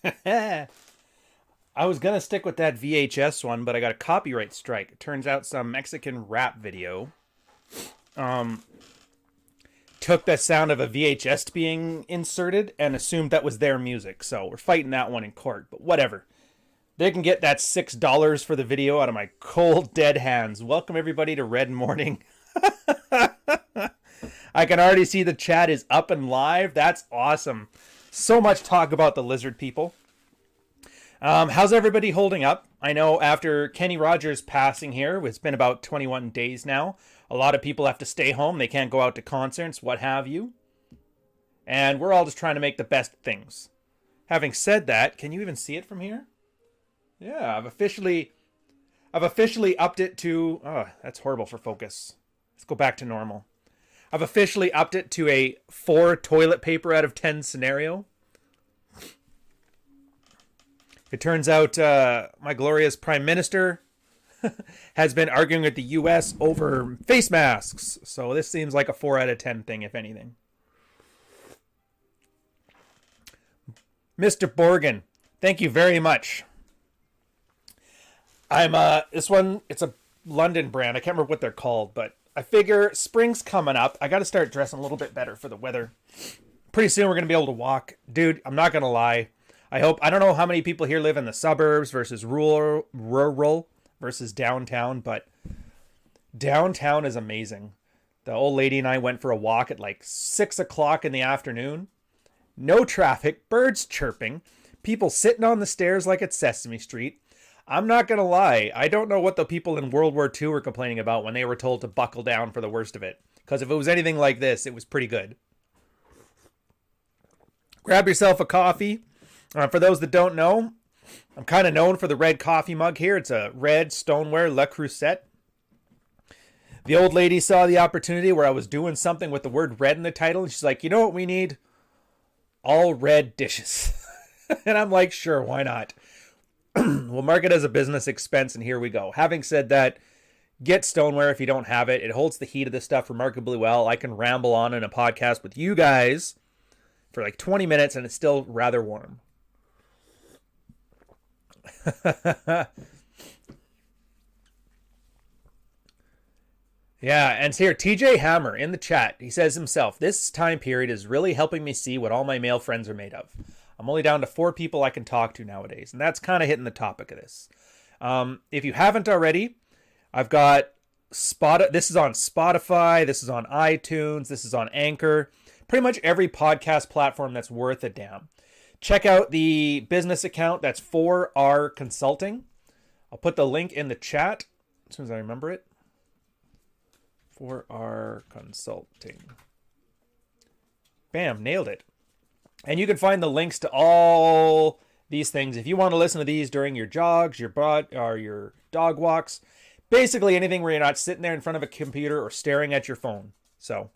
I was gonna stick with that VHS one, but I got a copyright strike. It turns out some Mexican rap video um, took the sound of a VHS being inserted and assumed that was their music. So we're fighting that one in court, but whatever. They can get that $6 for the video out of my cold, dead hands. Welcome everybody to Red Morning. I can already see the chat is up and live. That's awesome. So much talk about the lizard people. How's everybody holding up? I know after Kenny Rogers passing here, it's been about 21 days now. A lot of people have to stay home. They can't go out to concerts, what have you. And we're all just trying to make the best things. Having said that, can you even see it from here? Yeah, I've officially upped it to... Oh, that's horrible for focus. Let's go back to normal. I've officially upped it to a 4 toilet paper out of 10 scenario. It turns out my glorious Prime Minister has been arguing with the US over face masks. So this seems like a 4 out of 10 thing, if anything. Mr. Borgen, thank you very much. This one, it's a London brand. I can't remember what they're called, but I figure spring's coming up. I got to start dressing a little bit better for the weather. Pretty soon we're going to be able to walk. Dude, I'm not going to lie. I don't know how many people here live in the suburbs versus rural versus downtown, but downtown is amazing. The old lady and I went for a walk at like 6 o'clock in the afternoon. No traffic, birds chirping, people sitting on the stairs like it's Sesame Street. I'm not going to lie. I don't know what the people in World War II were complaining about when they were told to buckle down for the worst of it. Because if it was anything like this, it was pretty good. Grab yourself a coffee. For those that don't know, I'm kind of known for the red coffee mug here. It's a red stoneware Le Creuset. The old lady saw the opportunity where I was doing something with the word red in the title. And she's like, you know what we need? All red dishes. And I'm like, sure, why not? We'll mark it as a business expense, and here we go. Having said that, get stoneware if you don't have it. It holds the heat of this stuff remarkably well. I can ramble on in a podcast with you guys for like 20 minutes, and it's still rather warm. Yeah, and it's here, TJ Hammer in the chat. He says himself, this time period is really helping me see what all my male friends are made of. I'm only down to 4 people I can talk to nowadays, and that's kind of hitting the topic of this. If you haven't already, I've got this is on Spotify, this is on iTunes, this is on Anchor, pretty much every podcast platform that's worth a damn. Check out the business account, that's 4R Consulting. I'll put the link in the chat as soon as I remember it. 4R Consulting. Bam, nailed it. And you can find the links to all these things if you want to listen to these during your jogs, your dog walks. Basically anything where you're not sitting there in front of a computer or staring at your phone. So.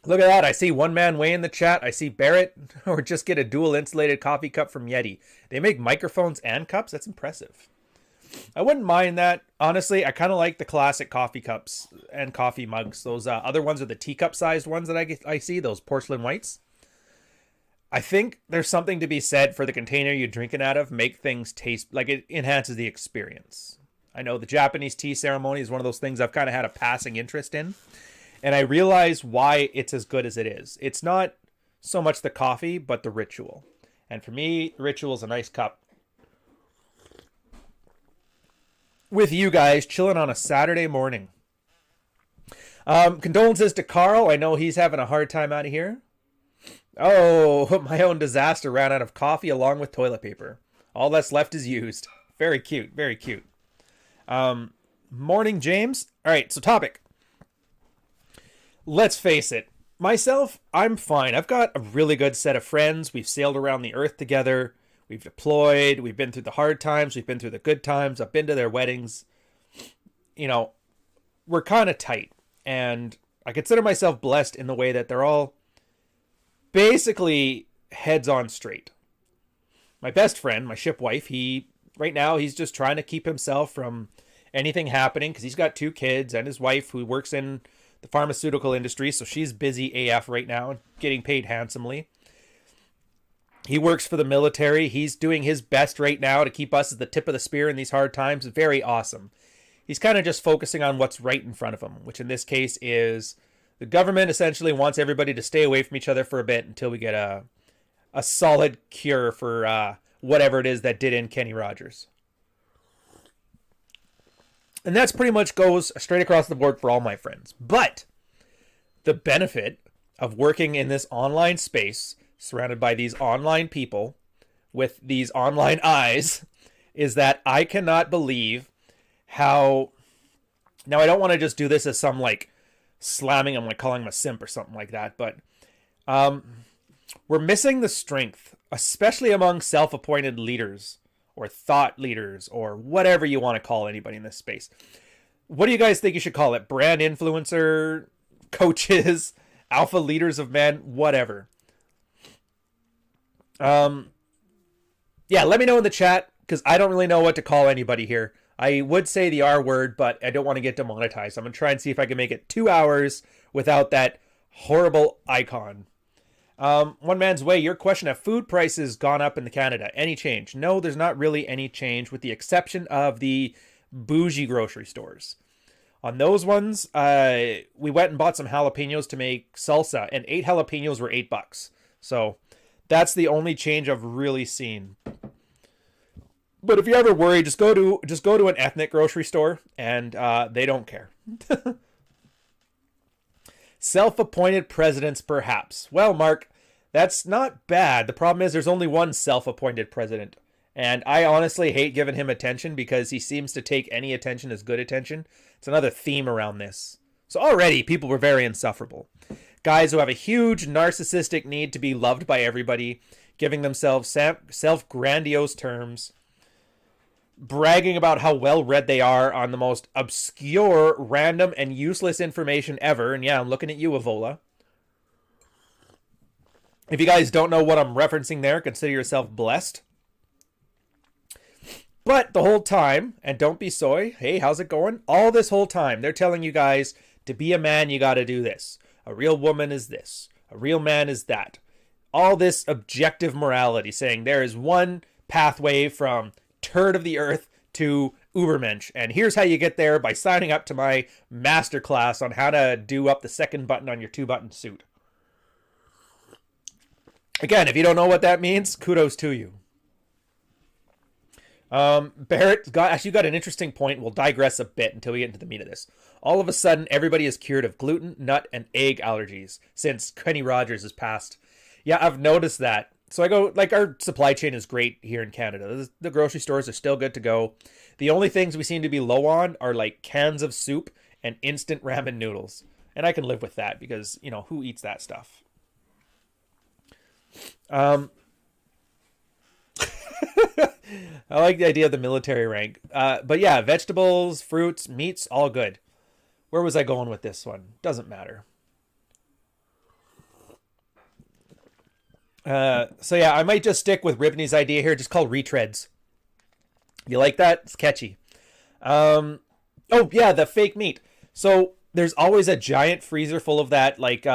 Look at that. I see One Man Way in the chat. I see Barrett. Or just get a dual insulated coffee cup from Yeti. They make microphones and cups. That's impressive. I wouldn't mind that. Honestly, I kind of like the classic coffee cups and coffee mugs. Those other ones are the teacup-sized ones that I see, those porcelain whites. I think there's something to be said for the container you're drinking out of. Make things taste like it enhances the experience. I know the Japanese tea ceremony is one of those things I've kind of had a passing interest in. And I realize why it's as good as it is. It's not so much the coffee, but the ritual. And for me, the ritual is a nice cup. With you guys, chilling on a Saturday morning. Condolences to Carl. I know he's having a hard time out of here. Oh, my own disaster. Ran out of coffee along with toilet paper. All that's left is used. Very cute. Very cute. Morning, James. All right, so topic. Let's face it. Myself, I'm fine. I've got a really good set of friends. We've sailed around the earth together. We've deployed. We've been through the hard times. We've been through the good times. I've been to their weddings. You know, we're kind of tight. And I consider myself blessed in the way that they're all basically heads on straight. My best friend, my ship wife, right now he's just trying to keep himself from anything happening because he's got 2 kids and his wife who works in the pharmaceutical industry, so she's busy AF right now, getting paid handsomely. He works for the military. He's doing his best right now to keep us at the tip of the spear in these hard times. Very awesome. He's kind of just focusing on what's right in front of him, which in this case is the government essentially wants everybody to stay away from each other for a bit until we get a solid cure for whatever it is that did in Kenny Rogers. And that's pretty much goes straight across the board for all my friends. But the benefit of working in this online space, surrounded by these online people with these online eyes, is that I cannot believe how... Now, I don't want to just do this as some, like, slamming him, like calling him a simp or something like that, but we're missing the strength, especially among self-appointed leaders or thought leaders or whatever you want to call anybody in this space. What do you guys think you should call it? Brand influencer, coaches, alpha leaders of men, whatever. Yeah, let me know in the chat, because I don't really know what to call anybody here. I would say the R word, but I don't want to get demonetized. I'm going to try and see if I can make it 2 hours without that horrible icon. One man's way, your question, have food prices gone up in Canada? Any change? No, there's not really any change, with the exception of the bougie grocery stores. On those ones, we went and bought some jalapenos to make salsa, and 8 jalapenos were $8. So that's the only change I've really seen. But if you're ever worried, just go to an ethnic grocery store, and they don't care. Self-appointed presidents, perhaps. Well, Mark, that's not bad. The problem is there's only one self-appointed president. And I honestly hate giving him attention because he seems to take any attention as good attention. It's another theme around this. So already people were very insufferable. Guys who have a huge narcissistic need to be loved by everybody, giving themselves self-grandiose terms, bragging about how well-read they are on the most obscure, random, and useless information ever. And yeah, I'm looking at you, Evola. If you guys don't know what I'm referencing there, consider yourself blessed. But the whole time, and don't be soy, hey, how's it going? All this whole time, they're telling you guys, to be a man, you gotta do this. A real woman is this. A real man is that. All this objective morality, saying there is one pathway from turd of the earth to Ubermensch, and here's how you get there by signing up to my masterclass on how to do up the second button on your 2-button suit. Again, if you don't know what that means, kudos to you. Barrett actually got an interesting point. We'll digress a bit until we get into the meat of this. All of a sudden, everybody is cured of gluten, nut, and egg allergies since Kenny Rogers has passed. Yeah, I've noticed that. So I go, like, our supply chain is great here in Canada. The grocery stores are still good to go. The only things we seem to be low on are, like, cans of soup and instant ramen noodles. And I can live with that because, you know, who eats that stuff? I like the idea of the military rank. But yeah, vegetables, fruits, meats, all good. Where was I going with this one? Doesn't matter. So yeah, I might just stick with Ribney's idea here, just called retreads. You like that? It's catchy. Oh yeah, the fake meat. So there's always a giant freezer full of that, like,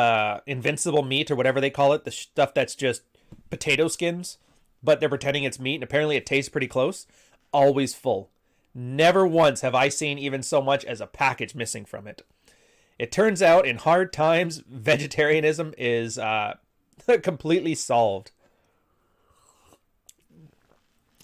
invincible meat or whatever they call it. The stuff that's just potato skins, but they're pretending it's meat, and apparently it tastes pretty close. Always full. Never once have I seen even so much as a package missing from it. It turns out in hard times, vegetarianism is, completely solved.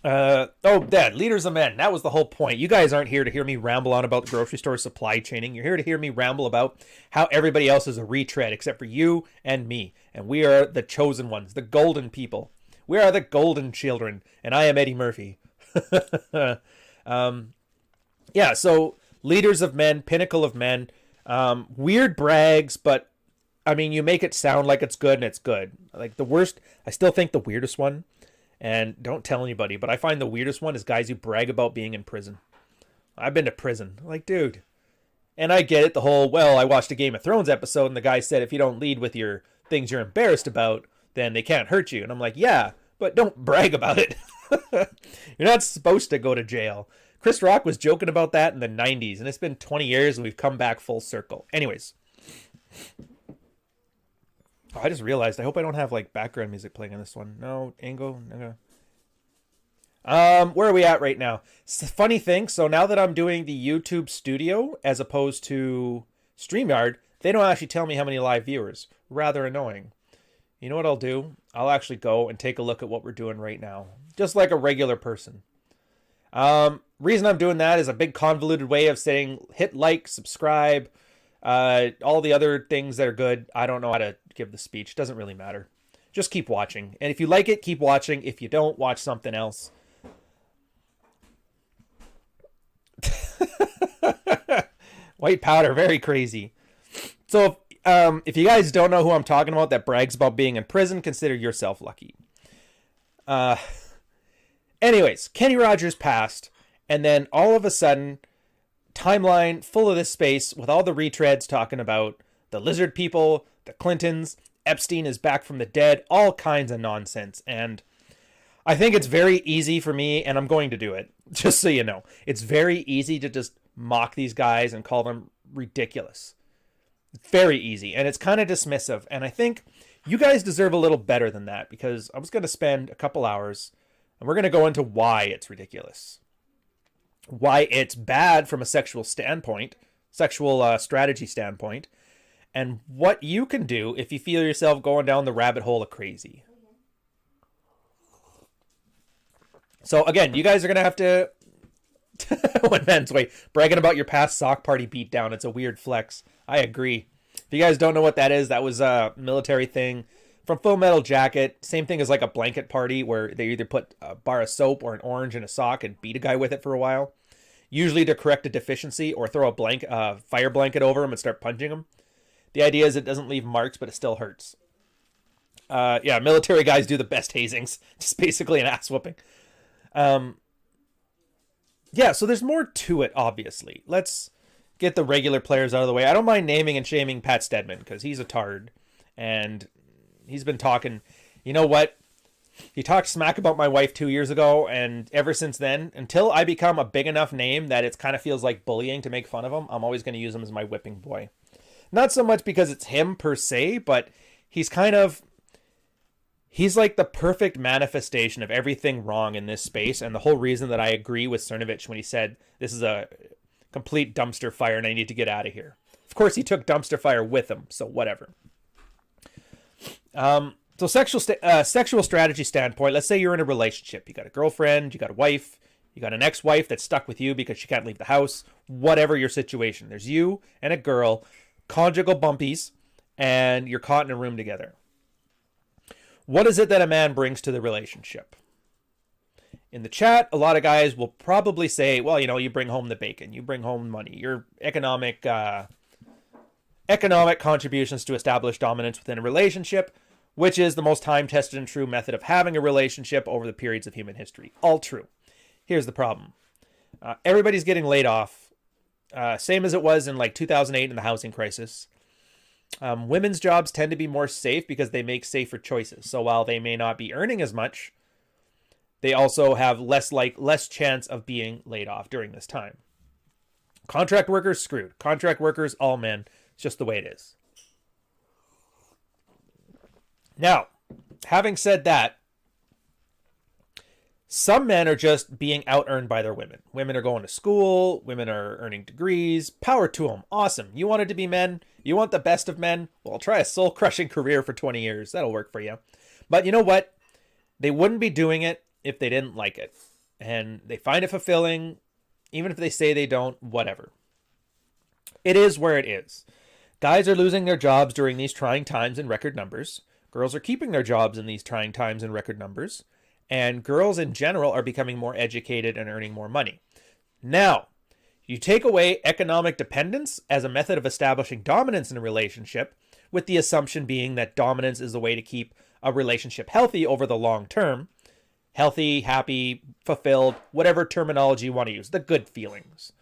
Dad, leaders of men. That was the whole point. You guys aren't here to hear me ramble on about the grocery store supply chaining. You're here to hear me ramble about how everybody else is a retread except for you and me. And we are the chosen ones, the golden people. We are the golden children. And I am Eddie Murphy. Yeah, so leaders of men, pinnacle of men, weird brags, but I mean, you make it sound like it's good, and it's good. Like, the worst, I still think the weirdest one, and don't tell anybody, but I find the weirdest one is guys who brag about being in prison. I've been to prison. Like, dude. And I get it, the whole, well, I watched a Game of Thrones episode, and the guy said if you don't lead with your things you're embarrassed about, then they can't hurt you. And I'm like, yeah, but don't brag about it. You're not supposed to go to jail. Chris Rock was joking about that in the 90s, and it's been 20 years, and we've come back full circle. Anyways. Oh, I just realized. I hope I don't have like background music playing on this one. No, Ango. No. Where are we at right now? It's a funny thing. So now that I'm doing the YouTube Studio as opposed to StreamYard, they don't actually tell me how many live viewers. Rather annoying. You know what I'll do? I'll actually go and take a look at what we're doing right now, just like a regular person. Reason I'm doing that is a big convoluted way of saying hit like, subscribe, all the other things that are good. I don't know how to give the speech. Doesn't really matter. Just keep watching. And if you like it, keep watching. If you don't, watch something else. White powder, very crazy. So if you guys don't know who I'm talking about that brags about being in prison, consider yourself lucky. Anyways, Kenny Rogers passed, and then all of a sudden, timeline full of this space with all the retreads talking about the lizard people, the Clintons, Epstein is back from the dead, all kinds of nonsense. And I think it's very easy for me, and I'm going to do it, just so you know. It's very easy to just mock these guys and call them ridiculous. Very easy, and it's kind of dismissive. And I think you guys deserve a little better than that, because I was going to spend a couple hours, and we're going to go into why it's ridiculous. Why it's bad from a sexual standpoint, sexual strategy standpoint, and what you can do if you feel yourself going down the rabbit hole of crazy. So again, you guys are going to have to, one man's way, bragging about your past sock party beatdown. It's a weird flex. I agree. If you guys don't know what that is, that was a military thing from Full Metal Jacket. Same thing as like a blanket party where they either put a bar of soap or an orange in a sock and beat a guy with it for a while. Usually to correct a deficiency or throw a fire blanket over him and start punching him. The idea is it doesn't leave marks, but it still hurts. Yeah, military guys do the best hazings. Just basically an ass whooping. Yeah, so there's more to it, obviously. Let's get the regular players out of the way. I don't mind naming and shaming Pat Stedman because he's a tard. And he's been talking, you know what? He talked smack about my wife 2 years ago, and ever since then, until I become a big enough name that it kind of feels like bullying to make fun of him, I'm always going to use him as my whipping boy. Not so much because it's him per se, but he's like the perfect manifestation of everything wrong in this space, and the whole reason that I agree with Cernovich when he said this is a complete dumpster fire and I need to get out of here. Of course, he took dumpster fire with him, so whatever. So sexual strategy standpoint, let's say you're in a relationship. You got a girlfriend, you got a wife, you got an ex-wife that's stuck with you because she can't leave the house, whatever your situation. There's you and a girl, conjugal bumpies, and you're caught in a room together. What is it that a man brings to the relationship? In the chat, a lot of guys will probably say, well, you bring home the bacon, you bring home money, your economic contributions to establish dominance within a relationship, which is the most time-tested and true method of having a relationship over the periods of human history. All true. Here's the problem. Everybody's getting laid off, same as it was in like 2008 in the housing crisis. Women's jobs tend to be more safe because they make safer choices. So while they may not be earning as much, they also have less chance of being laid off during this time. Contract workers screwed. Contract workers, all men. It's just the way it is. Now, having said that, some men are just being out-earned by their women. Women are going to school. Women are earning degrees. Power to them. Awesome. You wanted to be men? You want the best of men? Well, try a soul-crushing career for 20 years. That'll work for you. But you know what? They wouldn't be doing it if they didn't like it. And they find it fulfilling, even if they say they don't, whatever. It is where it is. Guys are losing their jobs during these trying times in record numbers. Girls are keeping their jobs in these trying times in record numbers. And girls in general are becoming more educated and earning more money. Now, you take away economic dependence as a method of establishing dominance in a relationship, with the assumption being that dominance is the way to keep a relationship healthy over the long term. Healthy, happy, fulfilled, whatever terminology you want to use, the good feelings.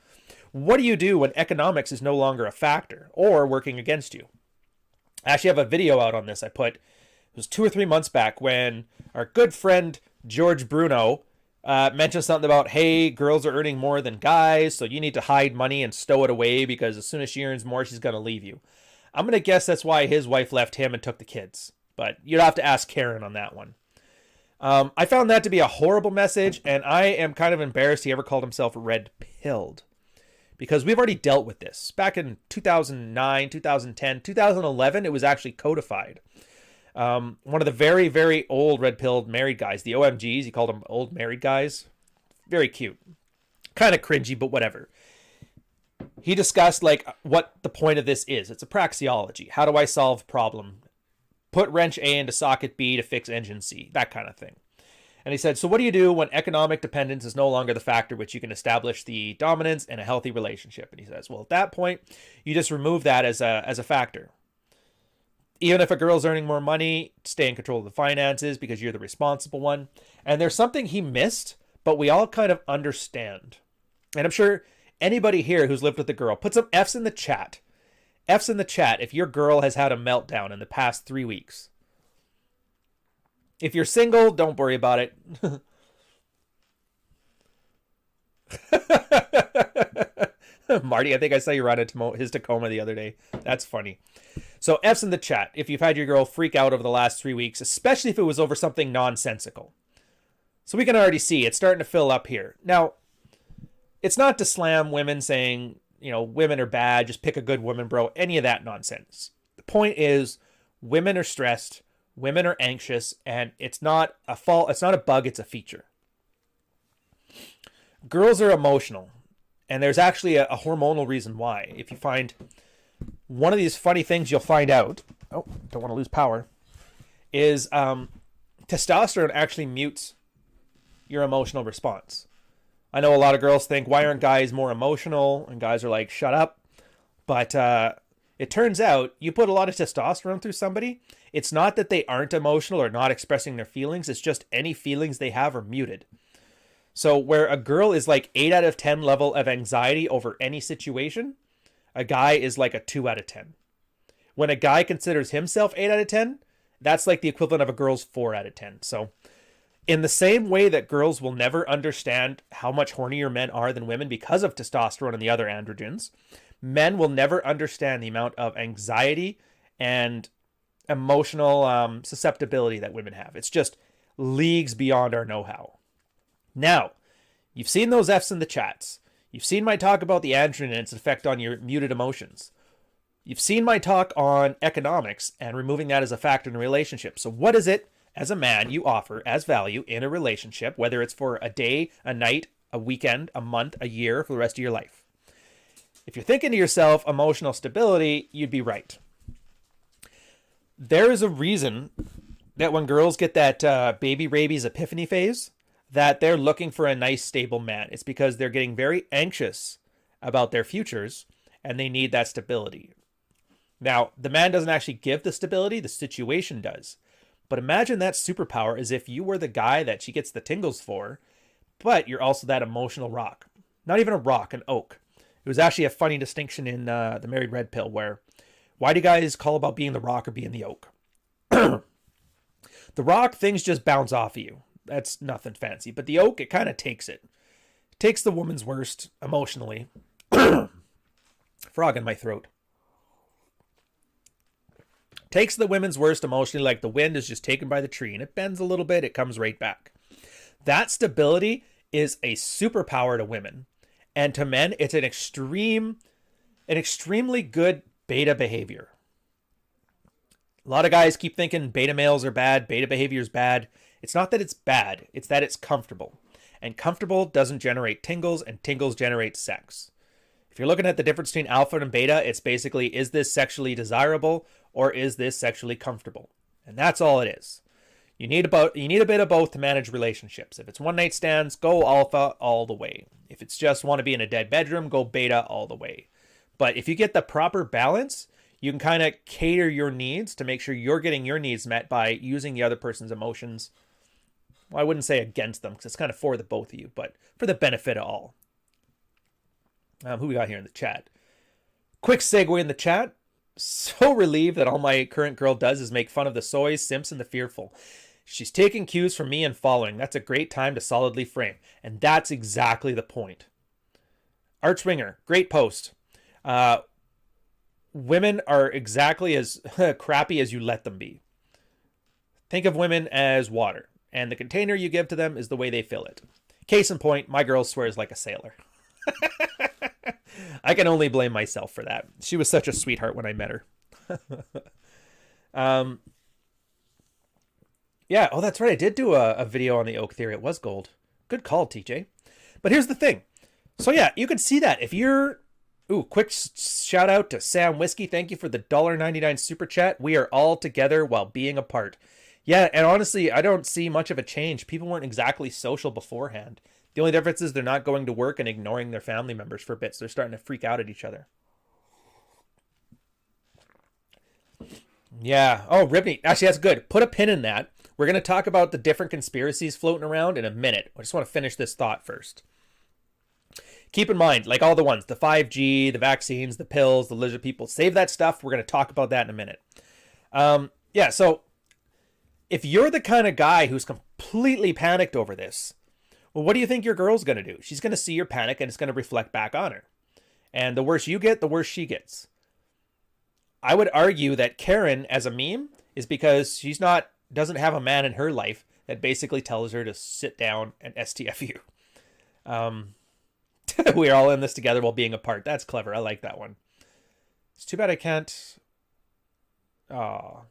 What do you do when economics is no longer a factor or working against you? I actually have a video out on this I put. It was 2 or 3 months back when our good friend George Bruno mentioned something about, hey, girls are earning more than guys, so you need to hide money and stow it away because as soon as she earns more, she's going to leave you. I'm going to guess that's why his wife left him and took the kids. But you'd have to ask Karen on that one. I found that to be a horrible message, and I am kind of embarrassed he ever called himself red-pilled. Because we've already dealt with this. Back in 2009, 2010, 2011, it was actually codified. One of the very, very old red-pilled married guys, the OMGs, he called them old married guys. Very cute. Kind of cringy, but whatever. He discussed like what the point of this is. It's a praxeology. How do I solve problem? Put wrench A into socket B to fix engine C. That kind of thing. And he said, so what do you do when economic dependence is no longer the factor which you can establish the dominance in a healthy relationship? And he says, well, at that point, you just remove that as a factor. Even if a girl's earning more money, stay in control of the finances because you're the responsible one. And there's something he missed, but we all kind of understand. And I'm sure anybody here who's lived with a girl, put some F's in the chat. F's in the chat if your girl has had a meltdown in the past 3 weeks. If you're single, don't worry about it. Marty, I think I saw you run into his Tacoma the other day. That's funny. So F's in the chat if you've had your girl freak out over the last 3 weeks, especially if it was over something nonsensical. So we can already see it's starting to fill up here. Now, it's not to slam women saying, you know, women are bad, just pick a good woman, bro. Any of that nonsense. The point is, women are stressed. Women are anxious, and it's not a fault. It's not a bug. It's a feature. Girls are emotional, and there's actually a hormonal reason why. If you find one of these funny things, you'll find out. Oh, don't want to lose power. Is testosterone actually mutes your emotional response. I know a lot of girls think, why aren't guys more emotional? And guys are like, shut up. But it turns out you put a lot of testosterone through somebody. It's not that they aren't emotional or not expressing their feelings. It's just any feelings they have are muted. So where a girl is like 8 out of 10 level of anxiety over any situation, a guy is like a 2 out of 10. When a guy considers himself 8 out of 10, that's like the equivalent of a girl's 4 out of 10. So in the same way that girls will never understand how much hornier men are than women because of testosterone and the other androgens, men will never understand the amount of anxiety and emotional susceptibility that women have. It's just leagues beyond our know-how. Now, you've seen those F's in the chats. You've seen my talk about the androgen and its effect on your muted emotions. You've seen my talk on economics and removing that as a factor in a relationship. So what is it, as a man, you offer as value in a relationship, whether it's for a day, a night, a weekend, a month, a year, for the rest of your life? If you're thinking to yourself, emotional stability, you'd be right. There is a reason that when girls get that baby rabies epiphany phase, that they're looking for a nice, stable man. It's because they're getting very anxious about their futures, and they need that stability. Now, the man doesn't actually give the stability, the situation does. But imagine that superpower as if you were the guy that she gets the tingles for, but you're also that emotional rock. Not even a rock, an oak. It was actually a funny distinction in the Married Red Pill where, why do guys call about being the rock or being the oak? The rock, things just bounce off of you. That's nothing fancy. But the oak, it kind of takes it. It takes the woman's worst emotionally. Frog in my throat. Takes the women's worst emotionally, like the wind is just taken by the tree, and it bends a little bit, it comes right back. That stability is a superpower to women. And to men, it's an extremely good beta behavior. A lot of guys keep thinking beta males are bad, beta behavior is bad. It's not that it's bad, it's that it's comfortable. And comfortable doesn't generate tingles, and tingles generate sex. If you're looking at the difference between alpha and beta, it's basically, is this sexually desirable or is this sexually comfortable? And that's all it is. You need a bit of both to manage relationships. If it's one night stands, go alpha all the way. If it's just want to be in a dead bedroom, go beta all the way. But if you get the proper balance, you can kind of cater your needs to make sure you're getting your needs met by using the other person's emotions. Well, I wouldn't say against them because it's kind of for the both of you, but for the benefit of all. Who we got here in the chat? Quick segue in the chat. So relieved that all my current girl does is make fun of the soys, simps, and the fearful. She's taking cues from me and following. That's a great time to solidly frame. And that's exactly the point. Archwinger, great post. women are exactly as crappy as you let them be. Think of women as water, and the container you give to them is the way they fill it. Case in point, my girl swears like a sailor. I can only blame myself for that. She was such a sweetheart when I met her. Yeah, oh, that's right. I did do a video on the oak theory. It was gold. Good call, TJ. But here's the thing. So yeah, you can see that if you're... Ooh, quick shout out to Sam Whiskey. Thank you for the $1.99 super chat. We are all together while being apart. Yeah, and honestly, I don't see much of a change. People weren't exactly social beforehand. The only difference is they're not going to work and ignoring their family members for bits. They're starting to freak out at each other. Yeah. Oh, Ribney. Actually, that's good. Put a pin in that. We're going to talk about the different conspiracies floating around in a minute. I just want to finish this thought first. Keep in mind, like all the ones, the 5G, the vaccines, the pills, the lizard people, save that stuff. We're going to talk about that in a minute. Yeah, so if you're the kind of guy who's completely panicked over this, well, what do you think your girl's going to do? She's going to see your panic and it's going to reflect back on her. And the worse you get, the worse she gets. I would argue that Karen, as a meme, is because doesn't have a man in her life that basically tells her to sit down and STFU. We're all in this together while being apart. That's clever. I like that one. It's too bad I can't... Unlike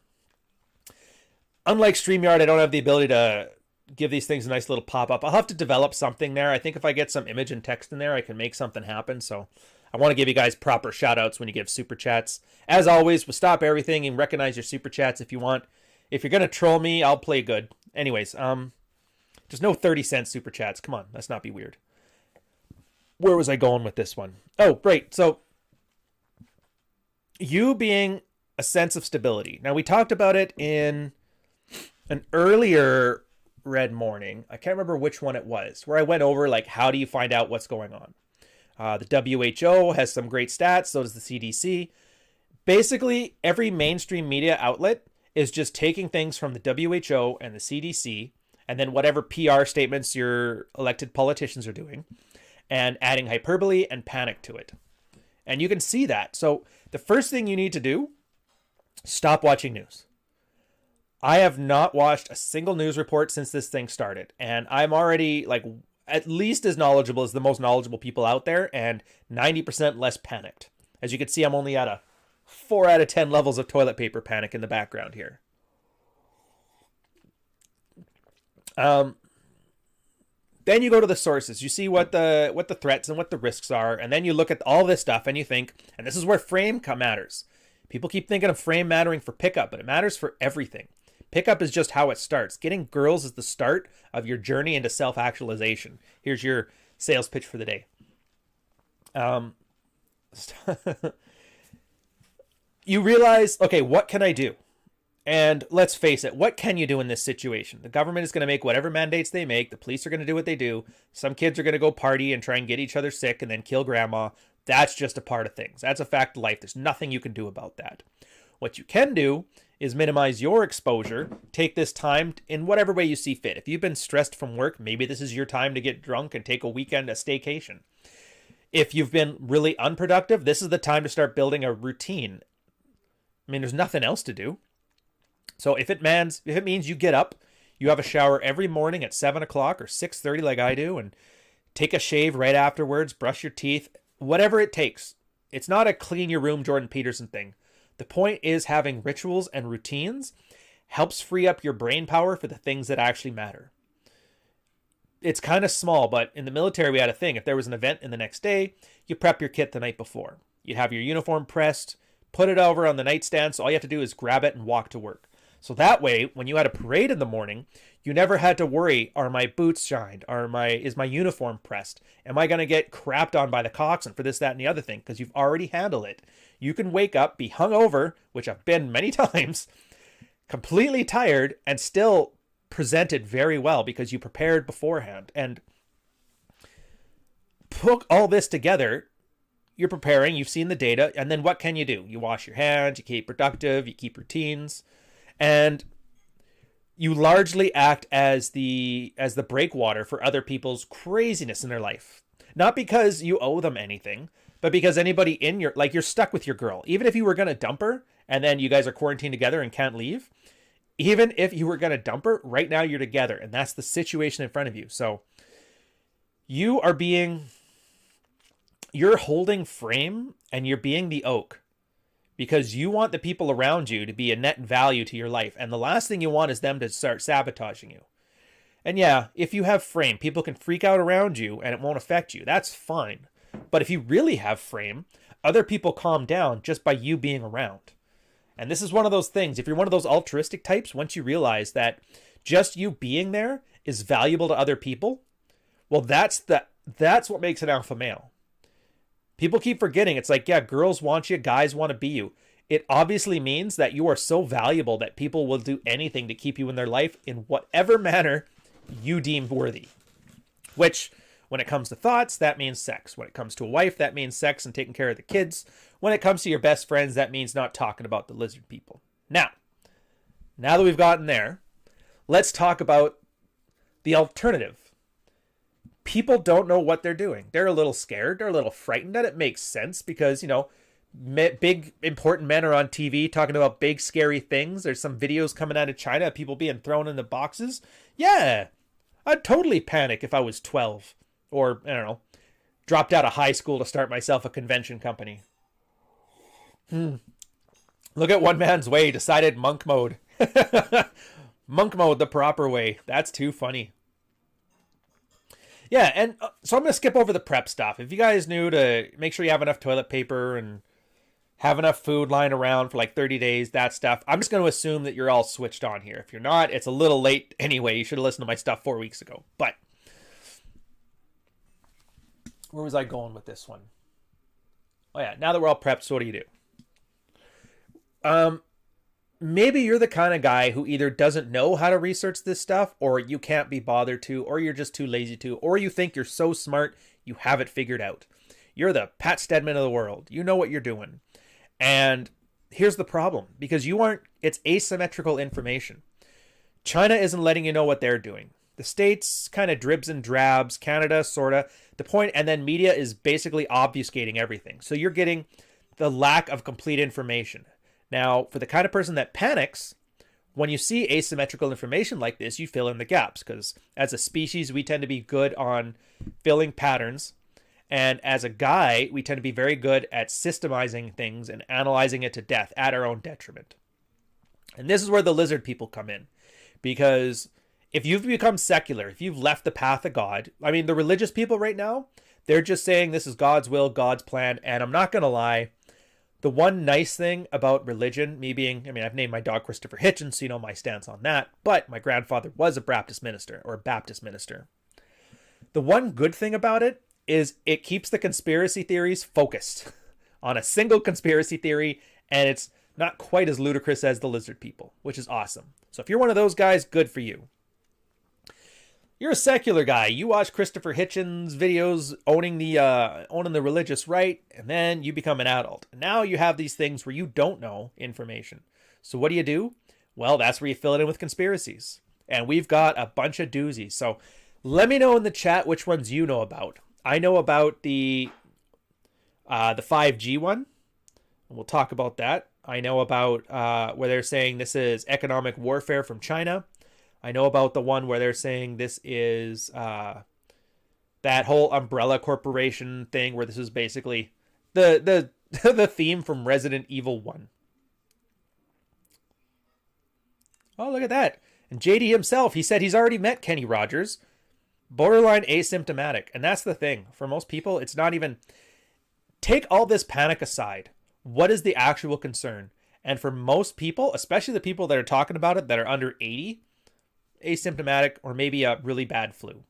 StreamYard, I don't have the ability to give these things a nice little pop-up. I'll have to develop something there. I think if I get some image and text in there, I can make something happen. So I want to give you guys proper shout-outs when you give super chats. As always, we'll stop everything and recognize your super chats if you want. If you're going to troll me, I'll play good. Anyways, there's no 30-cent super chats. Come on, let's not be weird. Where was I going with this one? Oh, right. So you being a sense of stability. Now, we talked about it in an earlier Red Morning. I can't remember which one it was, where I went over, like, how do you find out what's going on? The WHO has some great stats. So does the CDC. Basically, every mainstream media outlet is just taking things from the WHO and the CDC and then whatever PR statements your elected politicians are doing and adding hyperbole and panic to it. And you can see that. So the first thing you need to do, stop watching news. I have not watched a single news report since this thing started. And I'm already like at least as knowledgeable as the most knowledgeable people out there and 90% less panicked. As you can see, I'm only at a 4 out of 10 levels of toilet paper panic in the background here. Then you go to the sources. You see what the threats and what the risks are. And then you look at all this stuff and you think, and this is where frame matters. People keep thinking of frame mattering for pickup, but it matters for everything. Pickup is just how it starts. Getting girls is the start of your journey into self-actualization. Here's your sales pitch for the day. You realize, okay, what can I do? And let's face it, what can you do in this situation? The government is going to make whatever mandates they make. The police are going to do what they do. Some kids are going to go party and try and get each other sick and then kill grandma. That's just a part of things. That's a fact of life. There's nothing you can do about that. What you can do is minimize your exposure. Take this time in whatever way you see fit. If you've been stressed from work, maybe this is your time to get drunk and take a weekend, a staycation. If you've been really unproductive, this is the time to start building a routine. I mean, there's nothing else to do. So if it means you get up, you have a shower every morning at 7 o'clock or 6:30 like I do, and take a shave right afterwards, brush your teeth, whatever it takes. It's not a clean your room Jordan Peterson thing. The point is having rituals and routines helps free up your brain power for the things that actually matter. It's kind of small, but in the military we had a thing. If there was an event in the next day, you prep your kit the night before. You'd have your uniform pressed, put it over on the nightstand, so all you have to do is grab it and walk to work. So that way, when you had a parade in the morning, you never had to worry, are my boots shined? Is my uniform pressed? Am I going to get crapped on by the coxswain for this, that, and the other thing? Because you've already handled it. You can wake up, be hungover, which I've been many times, completely tired, and still presented very well because you prepared beforehand. And put all this together, you're preparing, you've seen the data, and then what can you do? You wash your hands, you keep productive, you keep routines. And you largely act as the breakwater for other people's craziness in their life. Not because you owe them anything, but because anybody in your, like, you're stuck with your girl. Even if you were going to dump her and then you guys are quarantined together and can't leave, even if you were going to dump her, right now you're together and that's the situation in front of you. So you're holding frame and you're being the oak because you want the people around you to be a net value to your life. And the last thing you want is them to start sabotaging you. And yeah, if you have frame, people can freak out around you and it won't affect you. That's fine. But if you really have frame, other people calm down just by you being around. And this is one of those things. If you're one of those altruistic types, once you realize that just you being there is valuable to other people, well, that's what makes an alpha male. People keep forgetting. It's like, yeah, girls want you, guys want to be you. It obviously means that you are so valuable that people will do anything to keep you in their life in whatever manner you deem worthy. Which, when it comes to thoughts, that means sex. When it comes to a wife, that means sex and taking care of the kids. When it comes to your best friends, that means not talking about the lizard people. Now that we've gotten there, let's talk about the alternative. People don't know what they're doing. They're a little scared. They're a little frightened. And it makes sense because, you know, big important men are on TV talking about big scary things. There's some videos coming out of China of people being thrown in the boxes. Yeah, I'd totally panic if I was 12 or, I don't know, dropped out of high school to start myself a convention company. Look at one man's way, decided monk mode. Monk mode the proper way. That's too funny. Yeah, and so I'm going to skip over the prep stuff. If you guys knew to make sure you have enough toilet paper and have enough food lying around for like 30 days, that stuff, I'm just going to assume that you're all switched on here. If you're not, it's a little late anyway. You should have listened to my stuff 4 weeks ago. But where was I going with this one? Oh yeah, now that we're all prepped, so what do you do? Maybe you're the kind of guy who either doesn't know how to research this stuff, or you can't be bothered to, or you're just too lazy to, or you think you're so smart you have it figured out. You're the Pat Stedman of the world. You know what you're doing. And here's the problem, because it's asymmetrical information. China isn't letting you know what they're doing. The States kind of dribs and drabs, Canada sorta, and then media is basically obfuscating everything. So you're getting the lack of complete information. Now, for the kind of person that panics, when you see asymmetrical information like this, you fill in the gaps, because as a species, we tend to be good on filling patterns. And as a guy, we tend to be very good at systemizing things and analyzing it to death at our own detriment. And this is where the lizard people come in. Because if you've become secular, if you've left the path of God, I mean, the religious people right now, they're just saying this is God's will, God's plan. And I'm not going to lie, the one nice thing about religion, I've named my dog Christopher Hitchens, so you know my stance on that. But my grandfather was a Baptist minister. The one good thing about it is it keeps the conspiracy theories focused on a single conspiracy theory, and it's not quite as ludicrous as the lizard people, which is awesome. So if you're one of those guys, good for you. You're a secular guy. You watch Christopher Hitchens videos owning the religious right, and then you become an adult. And now you have these things where you don't know information. So what do? Well, that's where you fill it in with conspiracies. And we've got a bunch of doozies. So let me know in the chat which ones you know about. I know about the 5G one. We'll talk about that. I know about where they're saying this is economic warfare from China. I know about the one where they're saying this is that whole umbrella corporation thing, where this is basically the theme from Resident Evil 1. Oh, look at that. And JD himself, he said he's already met Kenny Rogers. Borderline asymptomatic. And that's the thing. For most people, it's not even... Take all this panic aside. What is the actual concern? And for most people, especially the people that are talking about it that are under 80, asymptomatic or maybe a really bad flu.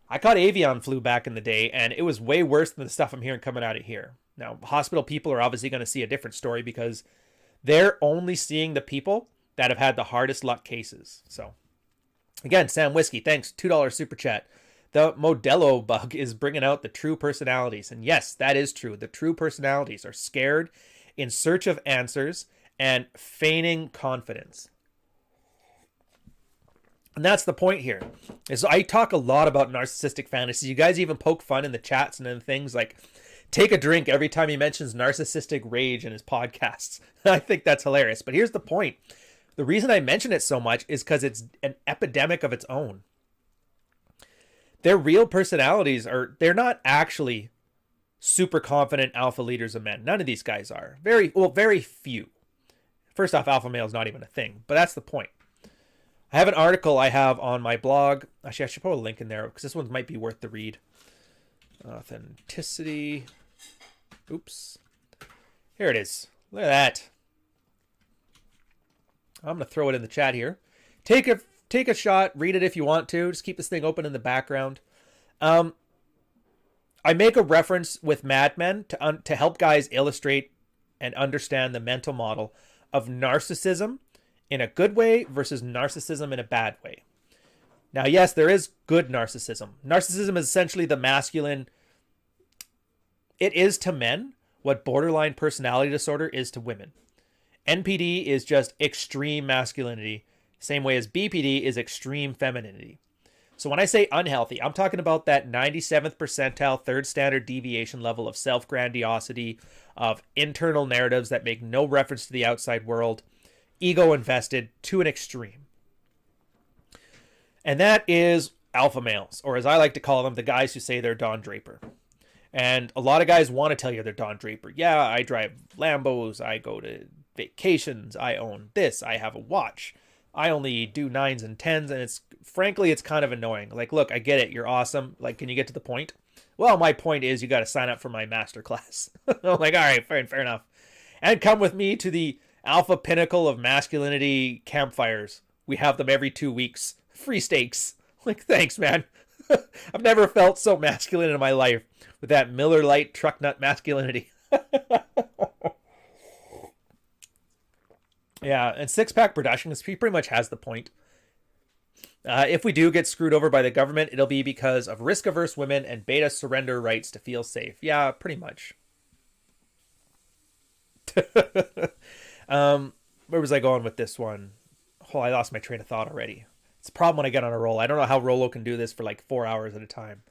I caught avian flu back in the day, and it was way worse than the stuff I'm hearing coming out of here. Now, hospital people are obviously going to see a different story because they're only seeing the people that have had the hardest luck cases. So, again, Sam Whiskey, thanks. $2 super chat. The Modelo bug is bringing out the true personalities. And yes, that is true. The true personalities are scared, in search of answers, and feigning confidence. And that's the point here. Is I talk a lot about narcissistic fantasies. You guys even poke fun in the chats and in things like, take a drink every time he mentions narcissistic rage in his podcasts. I think that's hilarious. But here's the point. The reason I mention it so much is because it's an epidemic of its own. Their real personalities they're not actually super confident alpha leaders of men. None of these guys are. Very few. First off, alpha male is not even a thing, but that's the point. I have an article I have on my blog. Actually, I should put a link in there because this one might be worth the read. Authenticity. Oops. Here it is. Look at that. I'm going to throw it in the chat here. Take a shot. Read it if you want to. Just keep this thing open in the background. I make a reference with Mad Men to help guys illustrate and understand the mental model of narcissism in a good way versus narcissism in a bad way. Now, yes, there is good narcissism. Narcissism is essentially the masculine. It is to men what borderline personality disorder is to women. NPD is just extreme masculinity, same way as BPD is extreme femininity. So when I say unhealthy, I'm talking about that 97th percentile, third standard deviation level of self-grandiosity, of internal narratives that make no reference to the outside world, ego invested to an extreme. And that is alpha males, or as I like to call them, the guys who say they're Don Draper. And a lot of guys want to tell you they're Don Draper. Yeah, I drive Lambos, I go to vacations, I own this, I have a watch. I only do 9s and 10s, and frankly, it's kind of annoying. Like, look, I get it, you're awesome. Like, can you get to the point? Well, my point is you got to sign up for my masterclass. I'm like, all right, fair enough. And come with me to the alpha pinnacle of masculinity campfires. We have them every 2 weeks. Free steaks. Like, thanks, man. I've never felt so masculine in my life with that Miller Lite truck nut masculinity. Yeah, and six-pack production, he pretty much has the point. If we do get screwed over by the government, it'll be because of risk-averse women and beta surrender rights to feel safe. Yeah, pretty much. Where was I going with this one? Oh, I lost my train of thought already. It's a problem when I get on a roll. I don't know how Rolo can do this for like 4 hours at a time.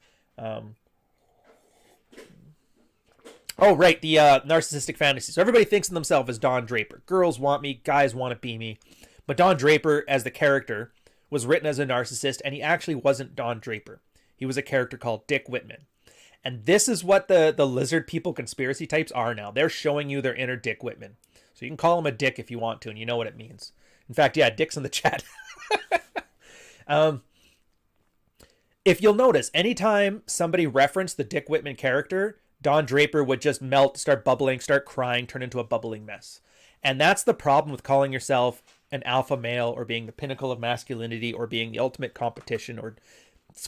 Oh, right, the narcissistic fantasy. So everybody thinks of themselves as Don Draper. Girls want me, guys want to be me. But Don Draper, as the character, was written as a narcissist, and he actually wasn't Don Draper. He was a character called Dick Whitman. And this is what the lizard people conspiracy types are now. They're showing you their inner Dick Whitman. So you can call him a dick if you want to, and you know what it means. In fact, yeah, Dick's in the chat. If you'll notice, anytime somebody referenced the Dick Whitman character, Don Draper would just melt, start bubbling, start crying, turn into a bubbling mess. And that's the problem with calling yourself an alpha male or being the pinnacle of masculinity or being the ultimate competition or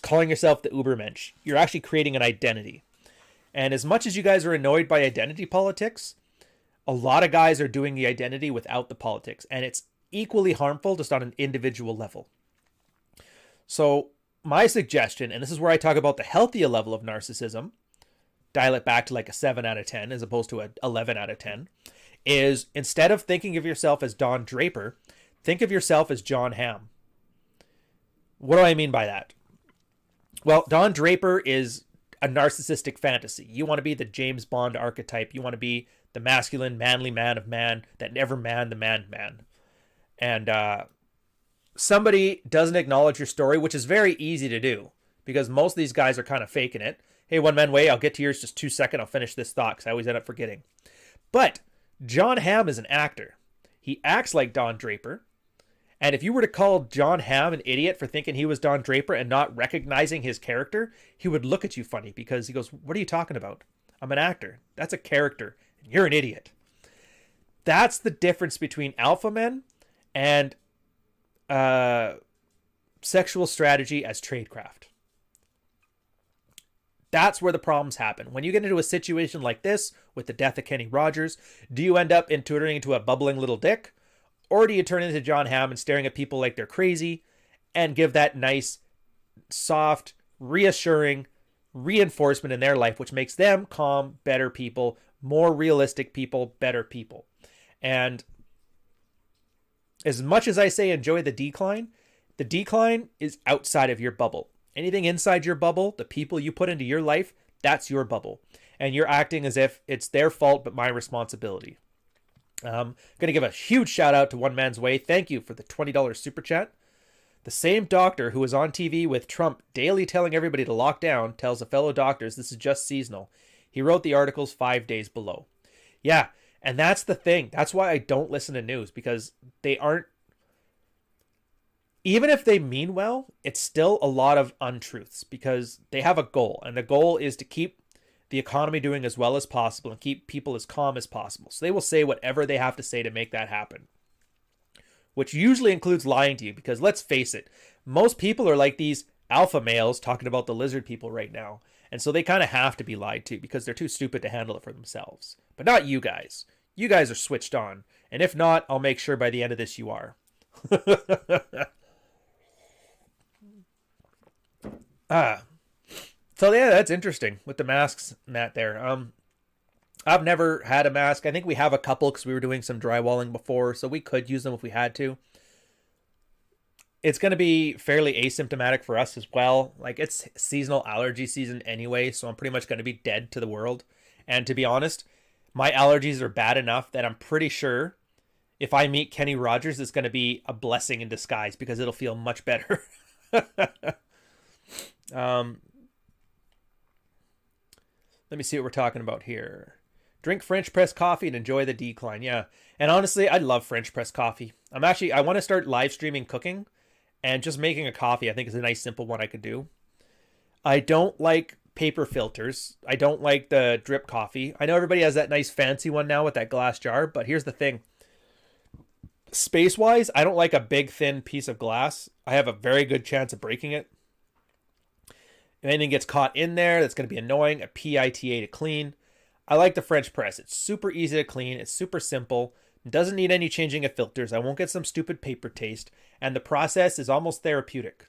calling yourself the Ubermensch. You're actually creating an identity. And as much as you guys are annoyed by identity politics, a lot of guys are doing the identity without the politics. And it's equally harmful just on an individual level. So my suggestion, and this is where I talk about the healthier level of narcissism, dial it back to like a 7 out of 10 as opposed to an 11 out of 10, is instead of thinking of yourself as Don Draper, think of yourself as John Hamm. What do I mean by that? Well, Don Draper is a narcissistic fantasy. You want to be the James Bond archetype. You want to be the masculine, manly man of man that never manned the man. And somebody doesn't acknowledge your story, which is very easy to do because most of these guys are kind of faking it. Hey, one man way, I'll get to yours just 2 seconds. I'll finish this thought because I always end up forgetting. But John Hamm is an actor. He acts like Don Draper. And if you were to call John Hamm an idiot for thinking he was Don Draper and not recognizing his character, he would look at you funny because he goes, what are you talking about? I'm an actor. That's a character. And you're an idiot. That's the difference between alpha men and sexual strategy as tradecraft. That's where the problems happen. When you get into a situation like this with the death of Kenny Rogers, do you end up turning into a bubbling little dick? Or do you turn into John Hamm and staring at people like they're crazy and give that nice, soft, reassuring reinforcement in their life, which makes them calm, better people, more realistic people, better people. And as much as I say enjoy the decline is outside of your bubble. Anything inside your bubble, the people you put into your life, that's your bubble. and you're acting as if it's their fault but my responsibility. Going to give a huge shout out to One Man's Way. Thank you for the $20 super chat. The same doctor who was on TV with Trump daily telling everybody to lock down tells a fellow doctors this is just seasonal. He wrote the articles 5 days below. Yeah, and that's the thing. That's why I don't listen to news, because they aren't, even if they mean well, it's still a lot of untruths because they have a goal, and the goal is to keep the economy doing as well as possible and keep people as calm as possible. So they will say whatever they have to say to make that happen, which usually includes lying to you, because let's face it, most people are like these alpha males talking about the lizard people right now. And so they kind of have to be lied to because they're too stupid to handle it for themselves. But not you guys. You guys are switched on. And if not, I'll make sure by the end of this you are. So yeah, that's interesting with the masks, Matt, there. I've never had a mask. I think we have a couple because we were doing some drywalling before, so we could use them if we had to. It's going to be fairly asymptomatic for us as well. Like, it's seasonal allergy season anyway, so I'm pretty much going to be dead to the world. And to be honest, my allergies are bad enough that I'm pretty sure if I meet Kenny Rogers, it's going to be a blessing in disguise because it'll feel much better. Let me see what we're talking about here. Drink French press coffee and enjoy the decline. Yeah. And honestly, I love French press coffee. I want to start live streaming cooking, and just making a coffee I think is a nice simple one I could do. I don't like paper filters. I don't like the drip coffee. I know everybody has that nice fancy one now with that glass jar, but here's the thing. Space-wise, I don't like a big thin piece of glass. I have a very good chance of breaking it. If anything gets caught in there, that's going to be annoying. A PITA to clean. I like the French press. It's super easy to clean. It's super simple. It doesn't need any changing of filters. I won't get some stupid paper taste. And the process is almost therapeutic.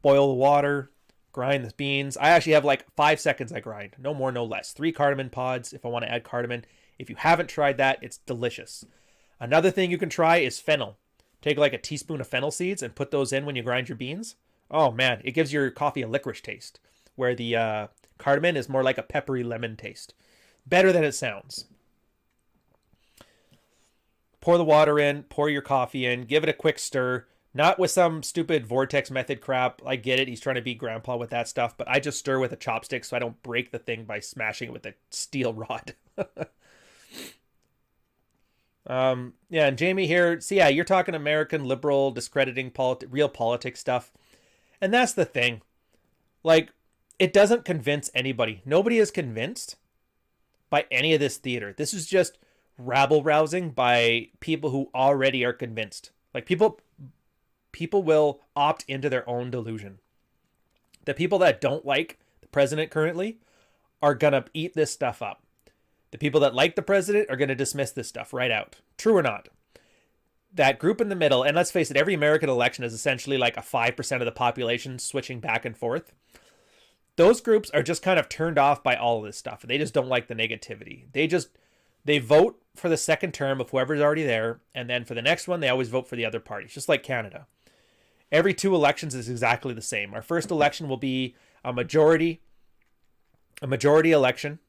Boil the water. Grind the beans. I actually have like 5 seconds I grind. No more, no less. 3 cardamom pods if I want to add cardamom. If you haven't tried that, it's delicious. Another thing you can try is fennel. Take like a teaspoon of fennel seeds and put those in when you grind your beans. Oh man, it gives your coffee a licorice taste, where the cardamom is more like a peppery lemon taste. Better than it sounds. Pour the water in, pour your coffee in, give it a quick stir. Not with some stupid vortex method crap. I get it, he's trying to be grandpa with that stuff, but I just stir with a chopstick so I don't break the thing by smashing it with a steel rod. Yeah, and Jamie here, so yeah, you're talking American liberal, discrediting real politics stuff. And that's the thing. Like, it doesn't convince anybody. Nobody is convinced by any of this theater. This is just rabble-rousing by people who already are convinced. Like, people will opt into their own delusion. The people that don't like the president currently are going to eat this stuff up. The people that like the president are going to dismiss this stuff right out. True or not. That group in the middle, and let's face it, every American election is essentially like a 5% of the population switching back and forth. Those groups are just kind of turned off by all of this stuff. They just don't like the negativity. They vote for the second term of whoever's already there, and then for the next one, they always vote for the other party, just like Canada. Every 2 elections is exactly the same. Our first election will be a majority election.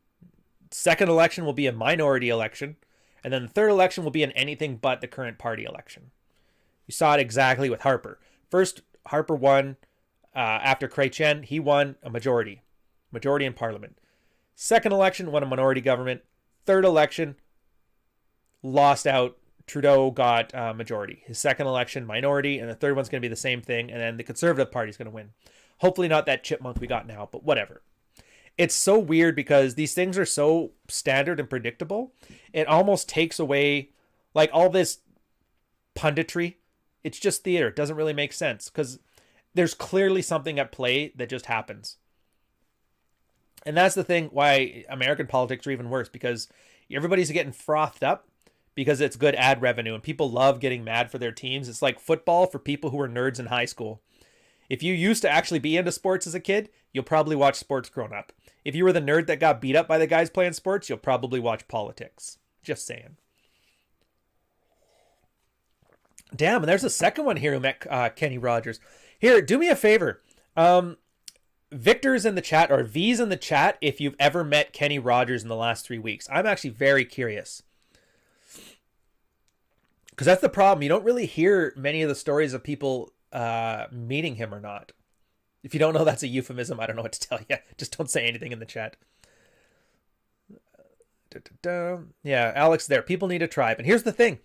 Second election will be a minority election. And then the third election will be an anything but the current party election. You saw it exactly with Harper. First, Harper won after Chrétien. He won a majority in parliament. Second election, won a minority government. Third election, lost out. Trudeau got majority. His second election, minority. And the third one's going to be the same thing. And then the Conservative Party is going to win. Hopefully not that chipmunk we got now, but whatever. It's so weird because these things are so standard and predictable. It almost takes away like all this punditry. It's just theater. It doesn't really make sense because there's clearly something at play that just happens. And that's the thing why American politics are even worse, because everybody's getting frothed up because it's good ad revenue and people love getting mad for their teams. It's like football for people who were nerds in high school. If you used to actually be into sports as a kid, you'll probably watch sports growing up. If you were the nerd that got beat up by the guys playing sports, you'll probably watch politics. Just saying. Damn, and there's a second one here who met Kenny Rogers. Here, do me a favor. Victor's in the chat, or V's in the chat, if you've ever met Kenny Rogers in the last 3 weeks. I'm actually very curious. Because that's the problem. You don't really hear many of the stories of people meeting him or not. If you don't know that's a euphemism, I don't know what to tell you. Just don't say anything in the chat. Yeah, Alex there. People need a tribe. And here's the thing.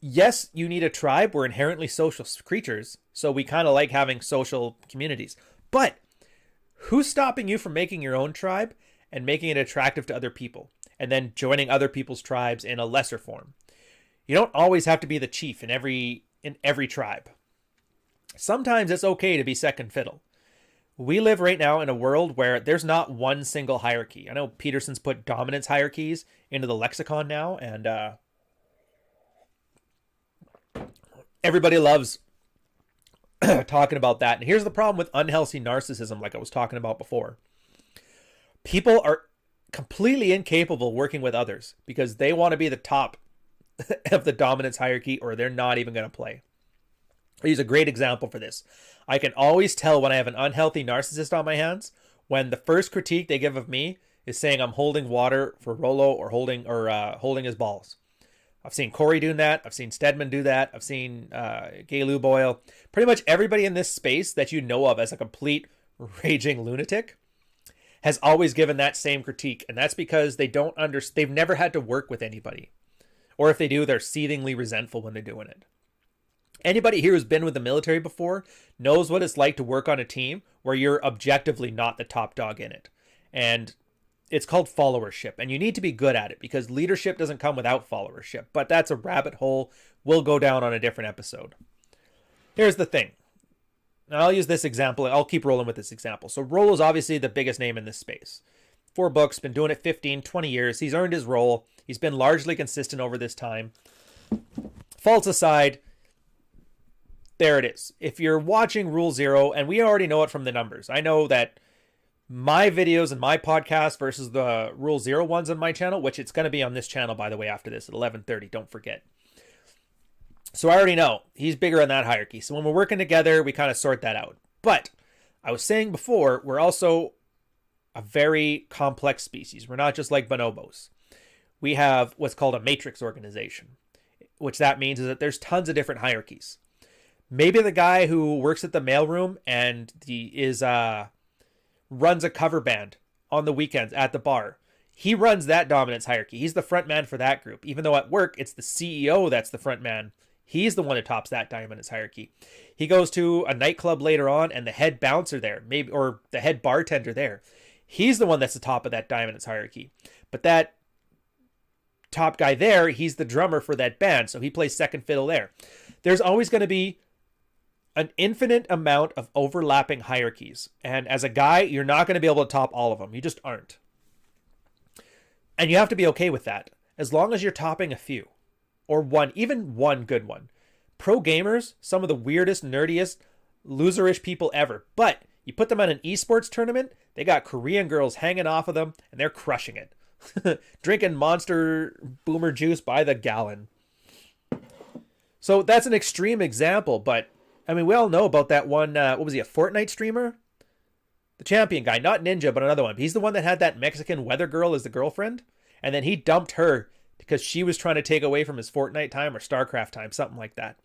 Yes, you need a tribe. We're inherently social creatures. So we kind of like having social communities. But who's stopping you from making your own tribe and making it attractive to other people? And then joining other people's tribes in a lesser form. You don't always have to be the chief in every tribe. Sometimes it's okay to be second fiddle. We live right now in a world where there's not one single hierarchy. I know Peterson's put dominance hierarchies into the lexicon now, and everybody loves talking about that. And here's the problem with unhealthy narcissism, like I was talking about before. People are completely incapable working with others because they want to be the top of the dominance hierarchy, or they're not even going to play. I'll use a great example for this. I can always tell when I have an unhealthy narcissist on my hands when the first critique they give of me is saying I'm holding water for Rolo or holding his balls. I've seen Corey doing that. I've seen Stedman do that. I've seen Gay Lou Boyle. Pretty much everybody in this space that you know of as a complete raging lunatic has always given that same critique. And that's because they've never had to work with anybody. Or if they do, they're seethingly resentful when they're doing it. Anybody here who's been with the military before knows what it's like to work on a team where you're objectively not the top dog in it. And it's called followership. And you need to be good at it because leadership doesn't come without followership. But that's a rabbit hole we'll go down on a different episode. Here's the thing. Now I'll use this example. I'll keep rolling with this example. So Rolo's obviously the biggest name in this space. 4 books, been doing it 15, 20 years. He's earned his role. He's been largely consistent over this time. Faults aside, there it is. If you're watching Rule 0, and we already know it from the numbers. I know that my videos and my podcast versus the Rule 0 ones on my channel, which it's going to be on this channel, by the way, after this at 11:30. Don't forget. So I already know he's bigger in that hierarchy. So when we're working together, we kind of sort that out. But I was saying before, we're also a very complex species. We're not just like bonobos. We have what's called a matrix organization, which that means is that there's tons of different hierarchies. Maybe the guy who works at the mailroom and runs a cover band on the weekends at the bar. He runs that dominance hierarchy. He's the front man for that group. Even though at work, it's the CEO that's the front man. He's the one who tops that dominance hierarchy. He goes to a nightclub later on and the head bouncer there, maybe, or the head bartender there. He's the one that's the top of that dominance hierarchy. But that top guy there, he's the drummer for that band. So he plays second fiddle there. There's always going to be an infinite amount of overlapping hierarchies. And as a guy, you're not going to be able to top all of them. You just aren't. And you have to be okay with that. As long as you're topping a few. Or one, even one good one. Pro gamers, some of the weirdest, nerdiest, loserish people ever. But you put them on an esports tournament, they got Korean girls hanging off of them, and they're crushing it. Drinking Monster Boomer juice by the gallon. So that's an extreme example, but I mean, we all know about that one, what was he, a Fortnite streamer? The champion guy, not Ninja, but another one. He's the one that had that Mexican weather girl as the girlfriend, and then he dumped her because she was trying to take away from his Fortnite time or StarCraft time, something like that.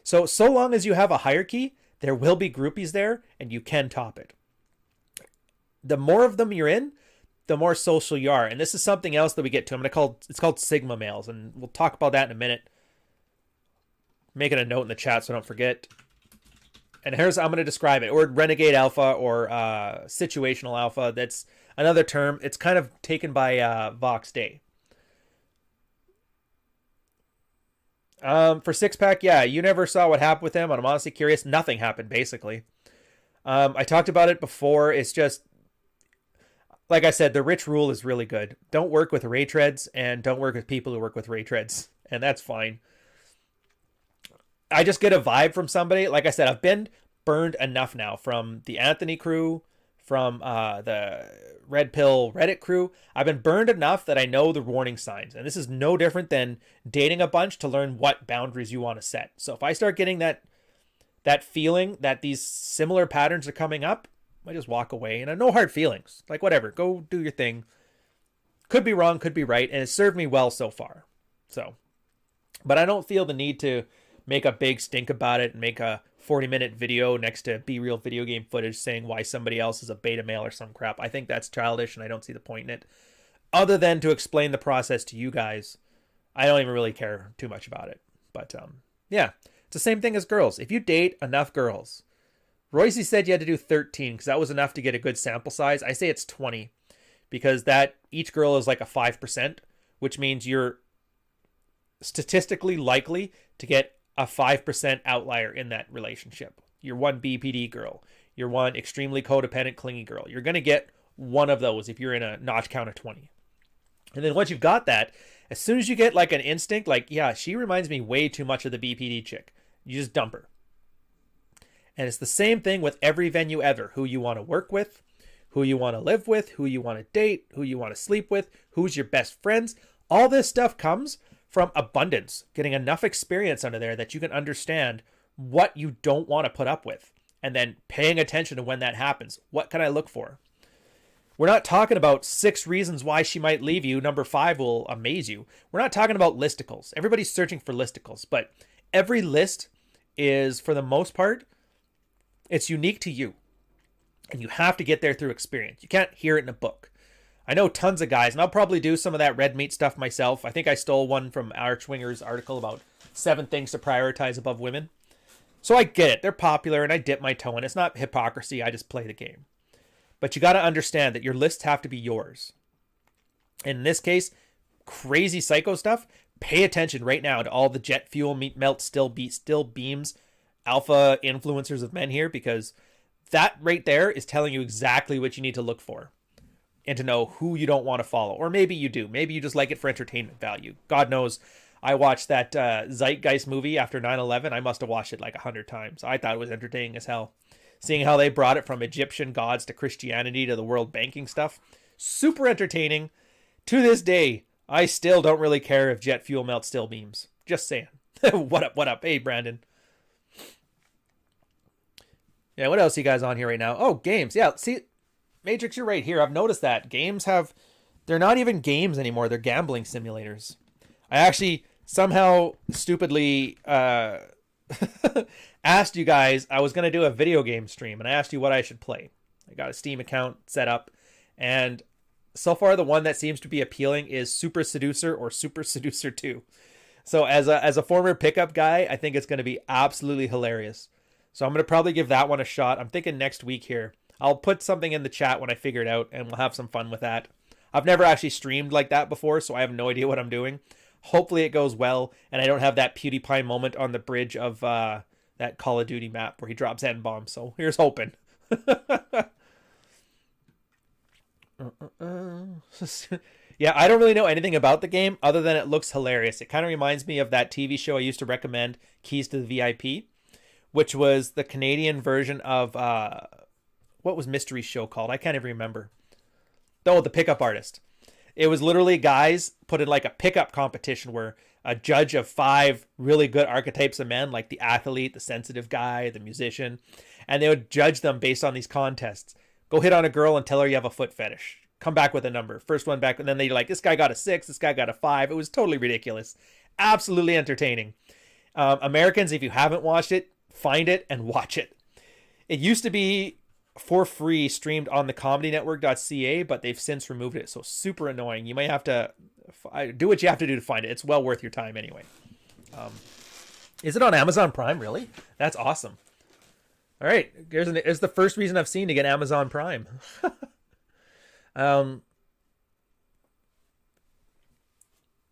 So long as you have a hierarchy, there will be groupies there, and you can top it. The more of them you're in, the more social you are. And this is something else that we get to. It's called Sigma males, and we'll talk about that in a minute. Making a note in the chat so I don't forget. And I'm going to describe it. Or renegade alpha or situational alpha. That's another term. It's kind of taken by Vox Day. For Six Pack, yeah, you never saw what happened with him, and I'm honestly curious. Nothing happened, basically. I talked about it before. It's just, like I said, the rich rule is really good. Don't work with Ray Treads, and don't work with people who work with Ray Treads, and that's fine. I just get a vibe from somebody. Like I said, I've been burned enough now from the Anthony crew, from the Red Pill Reddit crew. I've been burned enough that I know the warning signs. And this is no different than dating a bunch to learn what boundaries you want to set. So if I start getting that feeling that these similar patterns are coming up, I just walk away, and no hard feelings. Like, whatever, go do your thing. Could be wrong, could be right, and it served me well so far. So, but I don't feel the need to make a big stink about it and make a 40-minute video next to Be Real video game footage saying why somebody else is a beta male or some crap. I think that's childish, and I don't see the point in it. Other than to explain the process to you guys, I don't even really care too much about it. But yeah, it's the same thing as girls. If you date enough girls, Royce said you had to do 13 because that was enough to get a good sample size. I say it's 20 because that each girl is like a 5%, which means you're statistically likely to get a 5% outlier in that relationship. You're one BPD girl. You're one extremely codependent, clingy girl. You're going to get one of those if you're in a notch count of 20. And then once you've got that, as soon as you get like an instinct, like, yeah, she reminds me way too much of the BPD chick, you just dump her. And it's the same thing with every venue ever. Who you want to work with, who you want to live with, who you want to date, who you want to sleep with, who's your best friends. All this stuff comes from abundance, getting enough experience under there that you can understand what you don't want to put up with. And then paying attention to when that happens. What can I look for? We're not talking about 6 reasons why she might leave you. Number 5 will amaze you. We're not talking about listicles. Everybody's searching for listicles, but every list is, for the most part, it's unique to you. And you have to get there through experience. You can't hear it in a book. I know tons of guys, and I'll probably do some of that red meat stuff myself. I think I stole one from Archwinger's article about 7 things to prioritize above women. So I get it. They're popular, and I dip my toe in. It's not hypocrisy. I just play the game. But you got to understand that your lists have to be yours. And in this case, crazy psycho stuff, pay attention right now to all the jet fuel, meat melt, still beams, alpha influencers of men here, because that right there is telling you exactly what you need to look for and to know who you don't want to follow. Or maybe you do. Maybe you just like it for entertainment value. God knows, I watched that Zeitgeist movie after 9/11. I must have watched it like 100 times. I thought it was entertaining as hell. Seeing how they brought it from Egyptian gods to Christianity to the world banking stuff. Super entertaining. To this day, I still don't really care if jet fuel melts still beams. Just saying. What up, what up? Hey, Brandon. Yeah, what else you guys on here right now? Oh, games. Yeah, see, Matrix, you're right here. I've noticed that. Games have... They're not even games anymore. They're gambling simulators. I actually somehow stupidly asked you guys, I was going to do a video game stream, and I asked you what I should play. I got a Steam account set up, and so far the one that seems to be appealing is Super Seducer or Super Seducer 2. So as a former pickup guy, I think it's going to be absolutely hilarious. So I'm going to probably give that one a shot. I'm thinking next week here. I'll put something in the chat when I figure it out, and we'll have some fun with that. I've never actually streamed like that before, so I have no idea what I'm doing. Hopefully it goes well, and I don't have that PewDiePie moment on the bridge of that Call of Duty map where he drops N-bombs. So here's hoping. Yeah, I don't really know anything about the game other than it looks hilarious. It kind of reminds me of that TV show I used to recommend, Keys to the VIP, which was the Canadian version of, what was Mystery's show called? I can't even remember. Oh, The Pickup Artist. It was literally guys put in like a pickup competition where a judge of 5 really good archetypes of men, like the athlete, the sensitive guy, the musician, and they would judge them based on these contests. Go hit on a girl and tell her you have a foot fetish. Come back with a number. First one back, and then they're like, this guy got a 6, this guy got a 5. It was totally ridiculous. Absolutely entertaining. Americans, if you haven't watched it, find it and watch it. It used to be for free streamed on the comedynetwork.ca, but they've since removed it. So super annoying. You might have to do what you have to do to find it. It's well worth your time anyway. Is it on Amazon Prime? Really? That's awesome. All right. Here's the first reason I've seen to get Amazon Prime.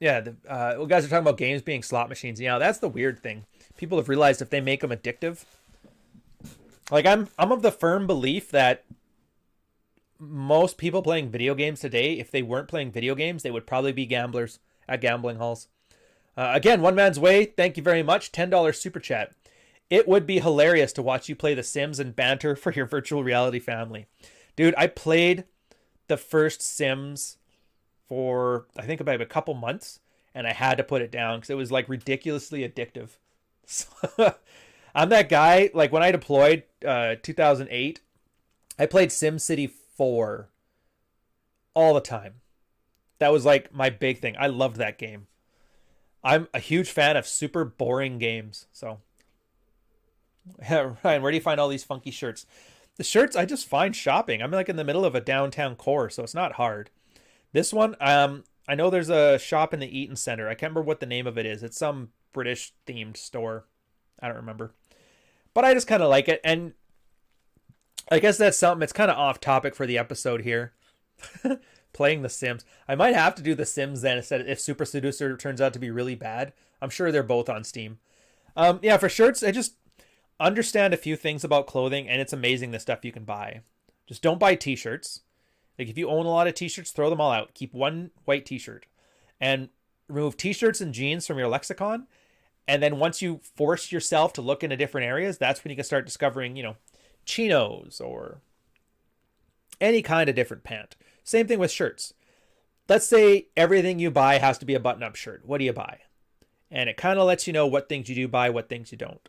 Yeah, well, guys are talking about games being slot machines. Yeah, that's the weird thing. People have realized if they make them addictive. Like, I'm of the firm belief that most people playing video games today, if they weren't playing video games, they would probably be gamblers at gambling halls. Again, One Man's Way, thank you very much. $10 super chat. It would be hilarious to watch you play The Sims and banter for your virtual reality family. Dude, I played the first Sims for, I think, about a couple months, and I had to put it down because it was, like, ridiculously addictive. So, I'm that guy, like, when I deployed 2008, I played SimCity 4 all the time. That was like my big thing. I loved that game. I'm a huge fan of super boring games. So, Ryan, where do you find all these funky shirts? The shirts I just find shopping. I'm like in the middle of a downtown core, so it's not hard. This one, I know there's a shop in the Eaton Center. I can't remember what the name of it is. It's some British themed store. I don't remember. But I just kind of like it. And I guess that's something. It's kind of off topic for the episode here. Playing The Sims. I might have to do The Sims then instead if Super Seducer turns out to be really bad. I'm sure they're both on Steam. Yeah, for shirts, I just understand a few things about clothing, and it's amazing the stuff you can buy. Just don't buy t-shirts. Like if you own a lot of t-shirts, throw them all out. Keep one white t-shirt. And remove t-shirts and jeans from your lexicon. And then once you force yourself to look into different areas, that's when you can start discovering, chinos or any kind of different pant. Same thing with shirts. Let's say everything you buy has to be a button-up shirt. What do you buy? And it kind of lets you know what things you do buy, what things you don't.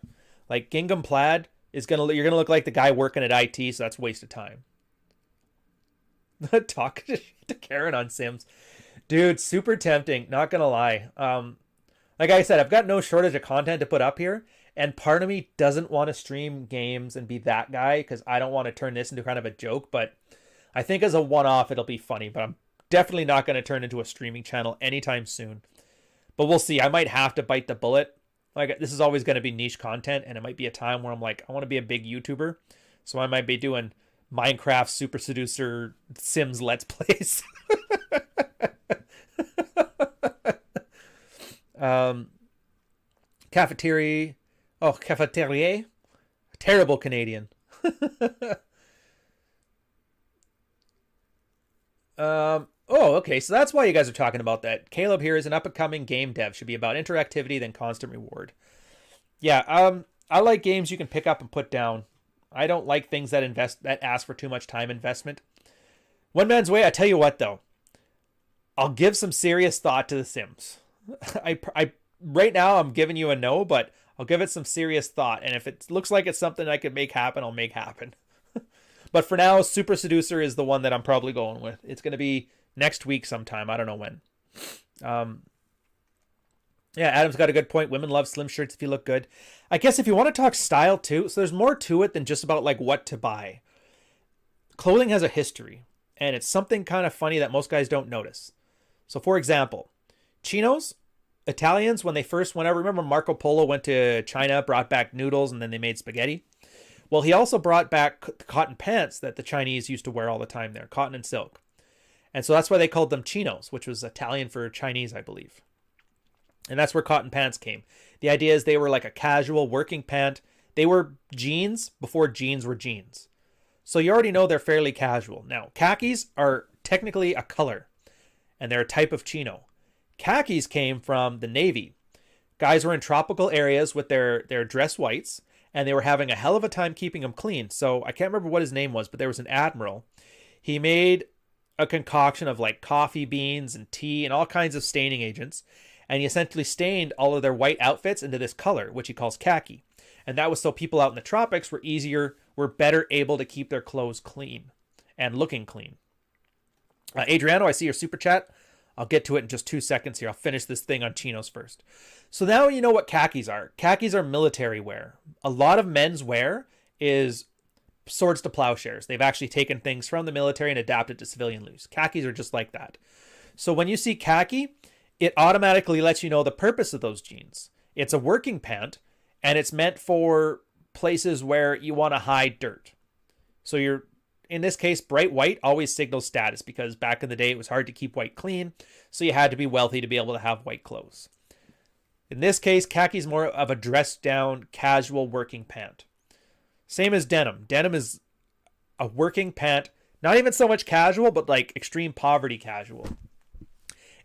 Like gingham plaid you're gonna look like the guy working at IT, so that's a waste of time. Talk to Karen on Sims, dude. Super tempting. Not gonna lie. Like I said, I've got no shortage of content to put up here, and part of me doesn't want to stream games and be that guy because I don't want to turn this into kind of a joke, but I think as a one-off, it'll be funny, but I'm definitely not going to turn into a streaming channel anytime soon. But we'll see. I might have to bite the bullet. Like, this is always going to be niche content, and it might be a time where I'm like, I want to be a big YouTuber. So I might be doing Minecraft, Super Seducer, Sims Let's Plays. Cafeteria. Oh, cafeteria. Terrible Canadian. Okay, so that's why you guys are talking about that. Caleb here is an up-and-coming game dev. Should be about interactivity than constant reward. Yeah, I like games you can pick up and put down. I don't like things that ask for too much time investment. One Man's Way, I tell you what though. I'll give some serious thought to The Sims. I right now I'm giving you a no, but I'll give it some serious thought. And if it looks like it's something I could make happen, I'll make happen. But for now, Super Seducer is the one that I'm probably going with. It's going to be next week sometime. I don't know when. Yeah, Adam's got a good point. Women love slim shirts if you look good. I guess if you want to talk style too, so there's more to it than just about like what to buy. Clothing has a history, and it's something kind of funny that most guys don't notice. So for example, chinos, Italians, when they first went out, remember Marco Polo went to China, brought back noodles, and then they made spaghetti? Well, he also brought back cotton pants that the Chinese used to wear all the time there, cotton and silk. And so that's why they called them chinos, which was Italian for Chinese, I believe. And that's where cotton pants came. The idea is they were like a casual working pant. They were jeans before jeans were jeans. So you already know they're fairly casual. Now, khakis are technically a color, and they're a type of chino. Khakis came from the Navy. Guys were in tropical areas with their dress whites, and they were having a hell of a time keeping them clean. So I can't remember what his name was, but there was an admiral. He made a concoction of like coffee beans and tea and all kinds of staining agents. And he essentially stained all of their white outfits into this color, which he calls khaki. And that was so people out in the tropics were better able to keep their clothes clean and looking clean. Adriano, I see your super chat. I'll get to it in just 2 seconds here. I'll finish this thing on chinos first. So now you know what khakis are. Khakis are military wear. A lot of men's wear is swords to plowshares. They've actually taken things from the military and adapted to civilian use. Khakis are just like that. So when you see khaki, it automatically lets you know the purpose of those jeans. It's a working pant, and it's meant for places where you want to hide dirt. So in this case, bright white always signals status because back in the day it was hard to keep white clean, so you had to be wealthy to be able to have white clothes. In this case, khaki is more of a dressed down, casual working pant. Same as denim. Denim is a working pant, not even so much casual, but like extreme poverty casual.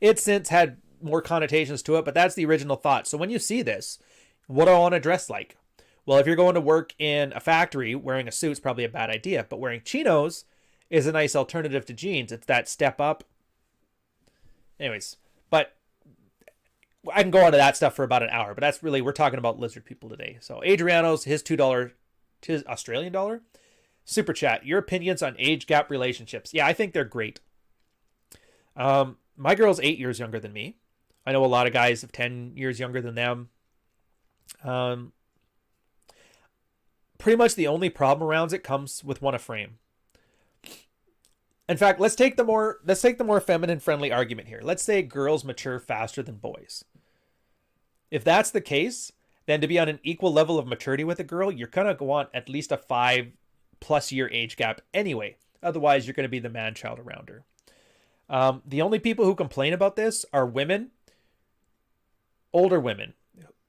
It's since had more connotations to it, but that's the original thought. So when you see this, what do I want to dress like? Well, if you're going to work in a factory, wearing a suit's probably a bad idea, but wearing chinos is a nice alternative to jeans. It's that step up. Anyways, but I can go on to that stuff for about an hour, but that's really, we're talking about lizard people today. So Adriano's, his $2, his Australian dollar, Super chat, your opinions on age gap relationships. Yeah, I think they're great. My girl's 8 years younger than me. I know a lot of guys have 10 years younger than them. Pretty much the only problem around it comes with one a frame. In fact, let's take the more feminine friendly argument here. Let's say girls mature faster than boys. If that's the case, then to be on an equal level of maturity with a girl, you're gonna want at least a 5+ year age gap anyway. Otherwise, you're gonna be the man child around her. The only people who complain about this are women, older women,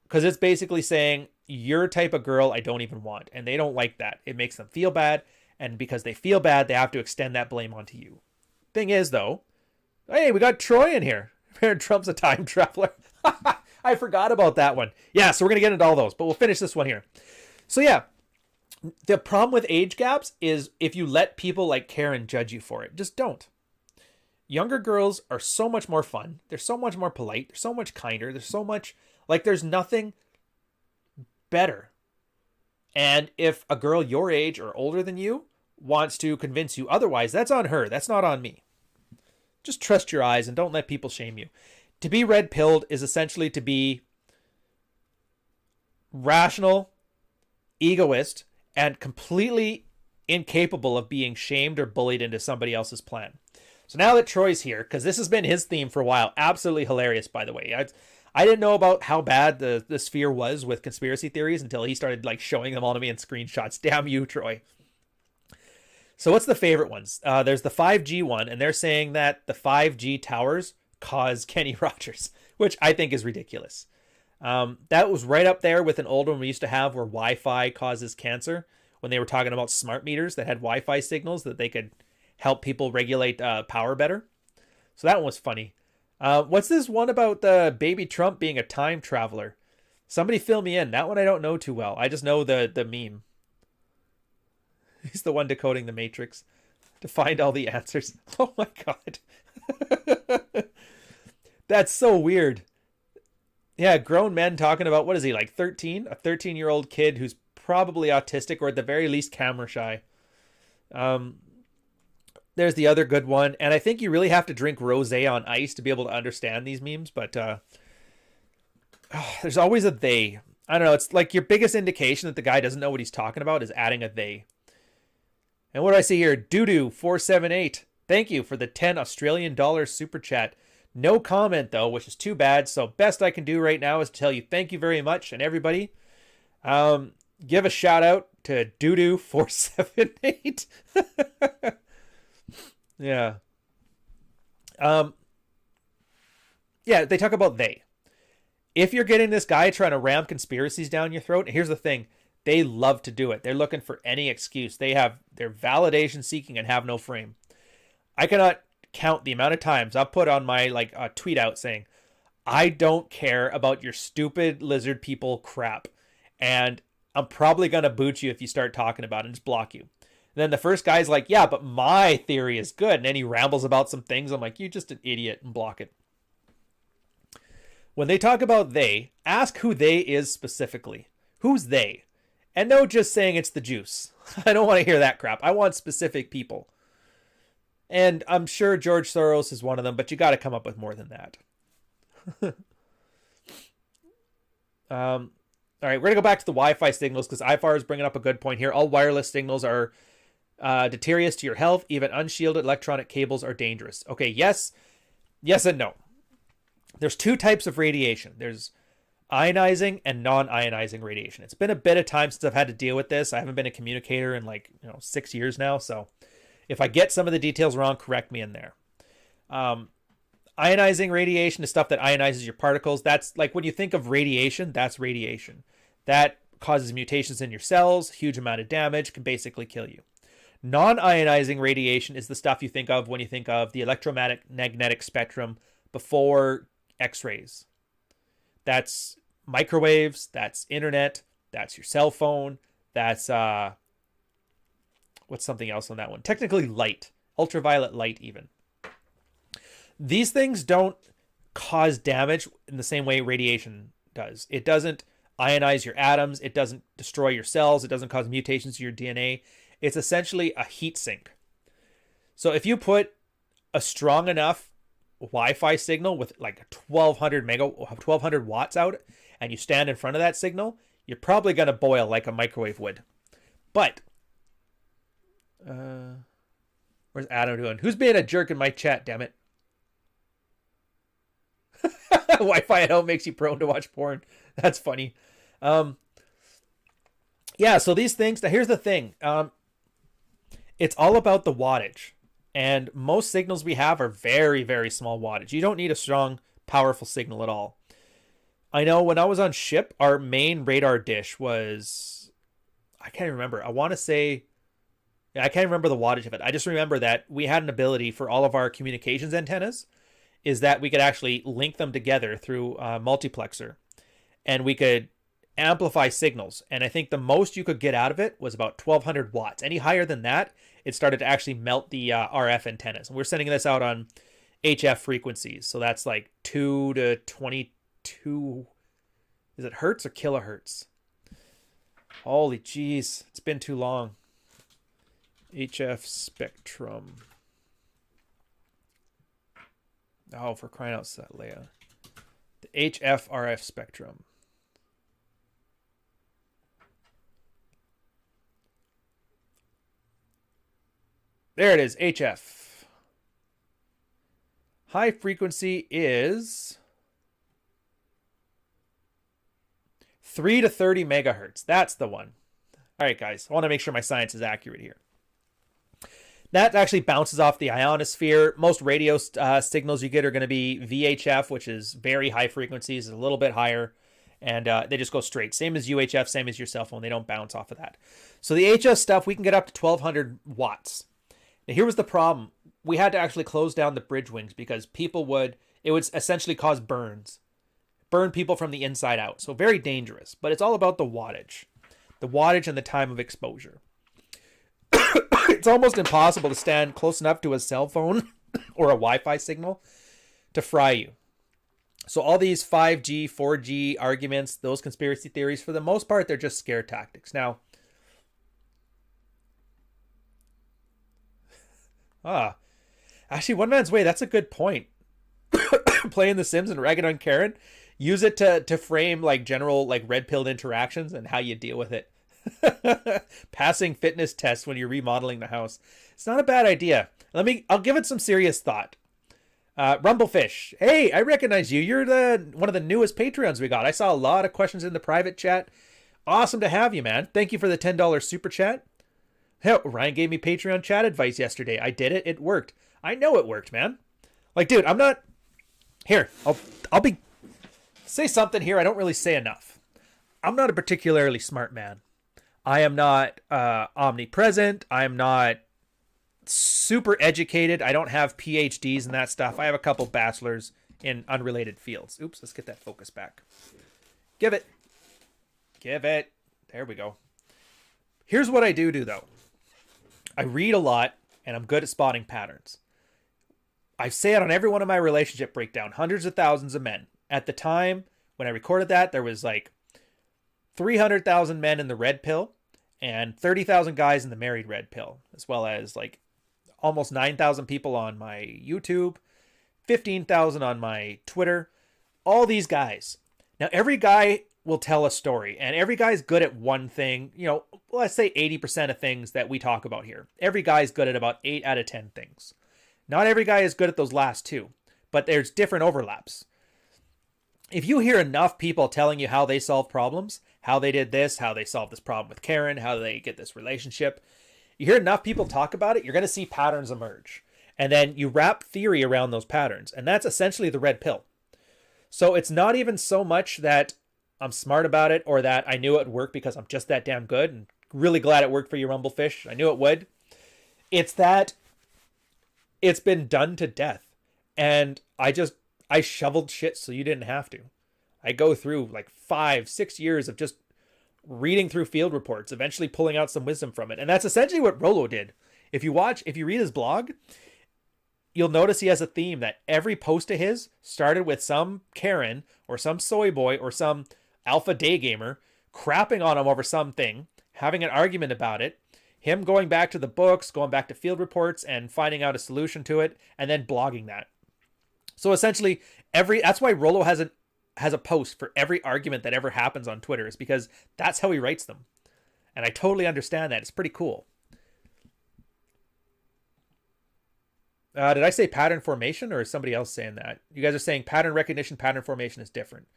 because it's basically saying you're a type of girl I don't even want, and they don't like that. It makes them feel bad. And because they feel bad, they have to extend that blame onto you. Thing is, though, hey, we got Troy in here. Trump's a time traveler. I forgot about that one. Yeah, so we're going to get into all those, but we'll finish this one here. So yeah, the problem with age gaps is if you let people like Karen judge you for it, just don't. Younger girls are so much more fun. They're so much more polite. They're so much kinder. There's so much, like there's nothing better. And if a girl your age or older than you wants to convince you otherwise, that's on her. That's not on me. Just trust your eyes and don't let people shame you. To be red-pilled is essentially to be rational, egoist, and completely incapable of being shamed or bullied into somebody else's plan. So now that Troy's here, because this has been his theme for a while, absolutely hilarious, by the way. I didn't know about how bad the sphere was with conspiracy theories until he started like showing them all to me in screenshots. Damn you, Troy. So what's the favorite ones? There's the 5G one, and they're saying that the 5G towers cause Kenny Rogers, which I think is ridiculous. That was right up there with an old one we used to have where Wi-Fi causes cancer, when they were talking about smart meters that had Wi-Fi signals that they could help people regulate power better. So that one was funny. What's this one about the baby Trump being a time traveler? Somebody fill me in. That one I don't know too well. I just know the meme. He's the one decoding the Matrix to find all the answers. Oh my God. That's so weird. Yeah, grown men talking about, what is he, like 13? A 13-year-old kid who's probably autistic or at the very least camera shy. There's the other good one. And I think you really have to drink rosé on ice to be able to understand these memes. But there's always a they. I don't know. It's like your biggest indication that the guy doesn't know what he's talking about is adding a they. And what do I see here? Doodoo478. Thank you for the 10 Australian dollars super chat. No comment, though, which is too bad. So best I can do right now is to tell you thank you very much. And everybody, give a shout out to Doodoo478. Yeah. Yeah, they talk about they. If you're getting this guy trying to ram conspiracies down your throat, and here's the thing, they love to do it. They're looking for any excuse. They're validation seeking and have no frame. I cannot count the amount of times I've put on my tweet out saying, I don't care about your stupid lizard people crap. And I'm probably going to boot you if you start talking about it and just block you. And then the first guy's like, yeah, but my theory is good. And then he rambles about some things. I'm like, you're just an idiot, and block it. When they talk about they, ask who they is specifically. Who's they? And no just saying it's the juice. I don't want to hear that crap. I want specific people. And I'm sure George Soros is one of them, but you got to come up with more than that. All right, we're going to go back to the Wi-Fi signals because IFAR is bringing up a good point here. All wireless signals are deleterious to your health. Even unshielded electronic cables are dangerous. Okay, yes and no. There's two types of radiation. There's ionizing and non-ionizing radiation. It's been a bit of time since I've had to deal with this. I haven't been a communicator in 6 years now. So if I get some of the details wrong, correct me in there. Ionizing radiation is stuff that ionizes your particles. That's like when you think of radiation, that's radiation. That causes mutations in your cells, huge amount of damage, can basically kill you. Non-ionizing radiation is the stuff you think of when you think of the electromagnetic spectrum before X-rays. That's microwaves, that's internet, that's your cell phone, that's what's something else on that one? Technically light, ultraviolet light even. These things don't cause damage in the same way radiation does. It doesn't ionize your atoms, it doesn't destroy your cells, it doesn't cause mutations to your DNA. It's essentially a heat sink. So if you put a strong enough Wi-Fi signal with like 1200 watts out, and you stand in front of that signal, you're probably going to boil like a microwave would. But where's Adam doing? Who's being a jerk in my chat, damn it? Wi-Fi at home makes you prone to watch porn. That's funny. Yeah, so these things, now here's the thing. It's all about the wattage. And most signals we have are very, very small wattage. You don't need a strong, powerful signal at all. I know when I was on ship, our main radar dish was, I can't remember. I want to say, I can't remember the wattage of it. I just remember that we had an ability for all of our communications antennas, is that we could actually link them together through a multiplexer. And we could amplify signals. And I think the most you could get out of it was about 1200 watts. Any higher than that, it started to actually melt the RF antennas. And we're sending this out on HF frequencies. So that's like 2 to 22. Is it hertz or kilohertz? Holy jeez. It's been too long. HF spectrum. Oh, for crying out loud, Leia. The HF RF spectrum. There it is, HF. High frequency is 3 to 30 megahertz. That's the one. All right, guys. I want to make sure my science is accurate here. That actually bounces off the ionosphere. Most radio signals you get are going to be VHF, which is very high frequencies, a little bit higher. And they just go straight. Same as UHF, same as your cell phone. They don't bounce off of that. So the HF stuff, we can get up to 1200 watts. Now, here was the problem. We had to actually close down the bridge wings because it would essentially cause burns. Burn people from the inside out. So very dangerous. But it's all about the wattage. The wattage and the time of exposure. It's almost impossible to stand close enough to a cell phone or a Wi-Fi signal to fry you. So all these 5G, 4G arguments, those conspiracy theories, for the most part, they're just scare tactics. Now, actually, one man's way, that's a good point. Playing The Sims and ragging on Karen, use it to frame like general like red pilled interactions and how you deal with it. Passing fitness tests when you're remodeling the house. It's not a bad idea. I'll give it some serious thought. Rumblefish, hey, I recognize you. You're one of the newest Patreons we got. I saw a lot of questions in the private chat. Awesome to have you, man. Thank you for the $10 super chat. Hell, Ryan gave me Patreon chat advice yesterday. I did it. It worked. I know it worked, man. Like, dude, I'm not here. I'll say something here I don't really say enough. I'm not a particularly smart man. I am not omnipresent. I am not super educated. I don't have PhDs and that stuff. I have a couple bachelors in unrelated fields. Oops, let's get that focus back. Give it. There we go. Here's what I do though. I read a lot and I'm good at spotting patterns. I say it on every one of my relationship breakdown. Hundreds of thousands of men. At the time when I recorded that, there was like 300,000 men in the red pill and 30,000 guys in the married red pill, as well as like almost 9,000 people on my YouTube, 15,000 on my Twitter, all these guys. Now, every guy will tell a story and every guy's good at one thing. You know, let's say 80% of things that we talk about here. Every guy's good at about 8 out of 10 things. Not every guy is good at those last 2, but there's different overlaps. If you hear enough people telling you how they solve problems, how they did this, how they solved this problem with Karen, how they get this relationship, you hear enough people talk about it, you're going to see patterns emerge. And then you wrap theory around those patterns. And that's essentially the red pill. So it's not even so much that I'm smart about it or that I knew it would work because I'm just that damn good. And really glad it worked for you, Rumblefish. I knew it would. It's that it's been done to death. And I shoveled shit so you didn't have to. I go through like 5-6 years of just reading through field reports, eventually pulling out some wisdom from it. And that's essentially what Rolo did. If you read his blog, you'll notice he has a theme that every post of his started with some Karen or some soy boy or some alpha day gamer crapping on him over something, having an argument about it, him going back to the books, going back to field reports and finding out a solution to it, and then blogging that. So essentially, that's why Rollo has a post for every argument that ever happens on Twitter, is because that's how he writes them. And I totally understand that. It's pretty cool. Did I say pattern formation, or is somebody else saying that? You guys are saying pattern recognition, pattern formation is different.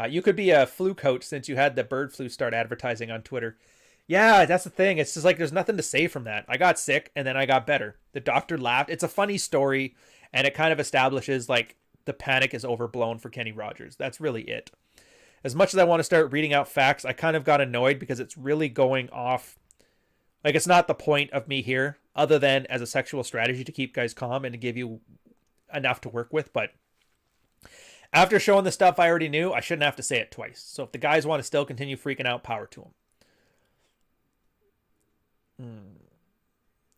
You could be a flu coach since you had the bird flu start advertising on Twitter. Yeah, that's the thing. It's just like there's nothing to say from that. I got sick and then I got better. The doctor laughed. It's a funny story, and it kind of establishes like the panic is overblown for Kenny Rogers. That's really it. As much as I want to start reading out facts, I kind of got annoyed because it's really going off. Like, it's not the point of me here, other than as a sexual strategy to keep guys calm and to give you enough to work with. But after showing the stuff I already knew, I shouldn't have to say it twice. So if the guys want to still continue freaking out, power to them.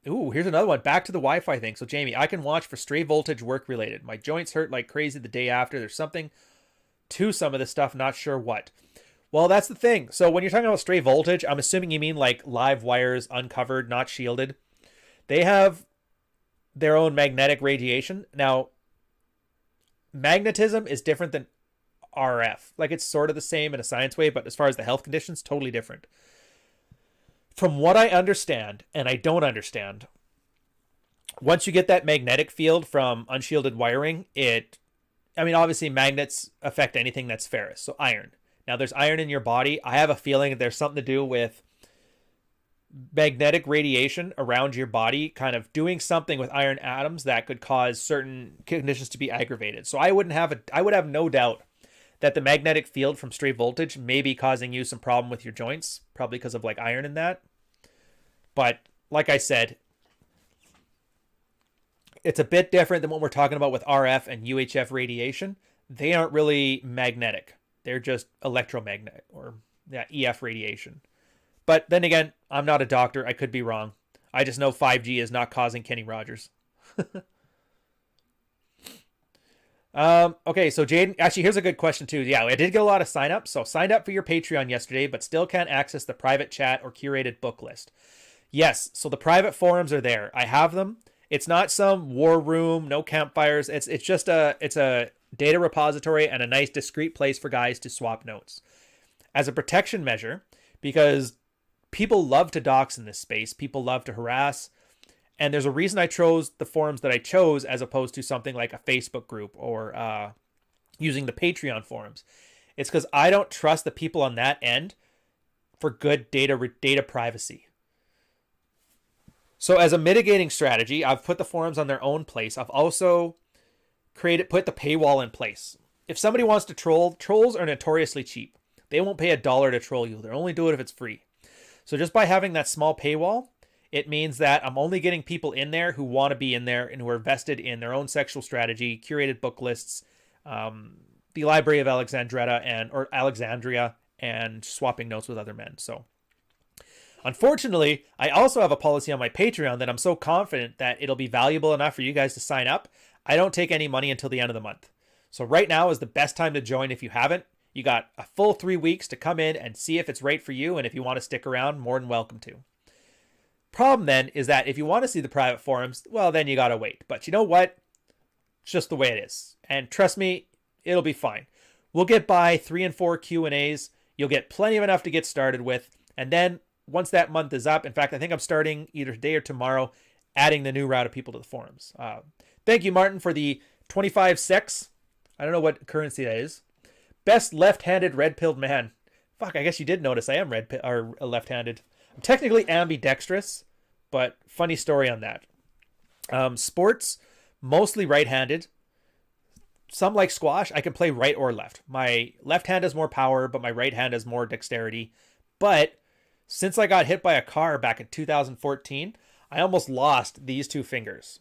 Ooh, here's another one. Back to the Wi-Fi thing. So, Jamie, I can watch for stray voltage work-related. My joints hurt like crazy the day after. There's something to some of this stuff, not sure what. Well, that's the thing. So when you're talking about stray voltage, I'm assuming you mean like live wires, uncovered, not shielded. They have their own magnetic radiation. Now, magnetism is different than RF. Like, it's sort of the same in a science way, but as far as the health conditions, totally different. From what I understand, and I don't understand, once you get that magnetic field from unshielded wiring, obviously magnets affect anything that's ferrous, so iron. Now, there's iron in your body. I have a feeling that there's something to do with magnetic radiation around your body kind of doing something with iron atoms that could cause certain conditions to be aggravated. So I would have no doubt that the magnetic field from stray voltage may be causing you some problem with your joints, probably because of like iron in that. But like I said, it's a bit different than what we're talking about with RF and UHF radiation. They aren't really magnetic. They're just electromagnetic, or EF radiation. But then again, I'm not a doctor. I could be wrong. I just know 5G is not causing Kenny Rogers. Okay, so Jaden, actually, here's a good question too. Yeah, I did get a lot of sign-ups. So signed up for your Patreon yesterday, but still can't access the private chat or curated book list. Yes, so the private forums are there. I have them. It's not some war room, no campfires. It's just a data repository and a nice discreet place for guys to swap notes. As a protection measure, because people love to dox in this space, people love to harass, and there's a reason I chose the forums that I chose as opposed to something like a Facebook group or using the Patreon forums. It's because I don't trust the people on that end for good data privacy. So as a mitigating strategy, I've put the forums on their own place. I've also put the paywall in place. If somebody wants to troll, trolls are notoriously cheap. They won't pay $1 to troll you. They'll only do it if it's free. So just by having that small paywall, it means that I'm only getting people in there who want to be in there and who are vested in their own sexual strategy, curated book lists, the Library of Alexandria, and swapping notes with other men. So unfortunately, I also have a policy on my Patreon that I'm so confident that it'll be valuable enough for you guys to sign up. I don't take any money until the end of the month. So right now is the best time to join if you haven't. You got a full 3 weeks to come in and see if it's right for you. And if you want to stick around, more than welcome to. Problem then is that if you want to see the private forums, well, then you got to wait. But you know what? It's just the way it is. And trust me, it'll be fine. We'll get by 3 and 4 Q&As. You'll get plenty of enough to get started with. And then once that month is up, in fact, I think I'm starting either today or tomorrow, adding the new route of people to the forums. Thank you, Martin, for the 25 secs. I don't know what currency that is. Best left-handed red-pilled man. Fuck, I guess you did notice I am left-handed. I'm technically ambidextrous, but funny story on that. Sports, mostly right-handed. Some like squash, I can play right or left. My left hand has more power, but my right hand has more dexterity. But since I got hit by a car back in 2014, I almost lost these 2 fingers.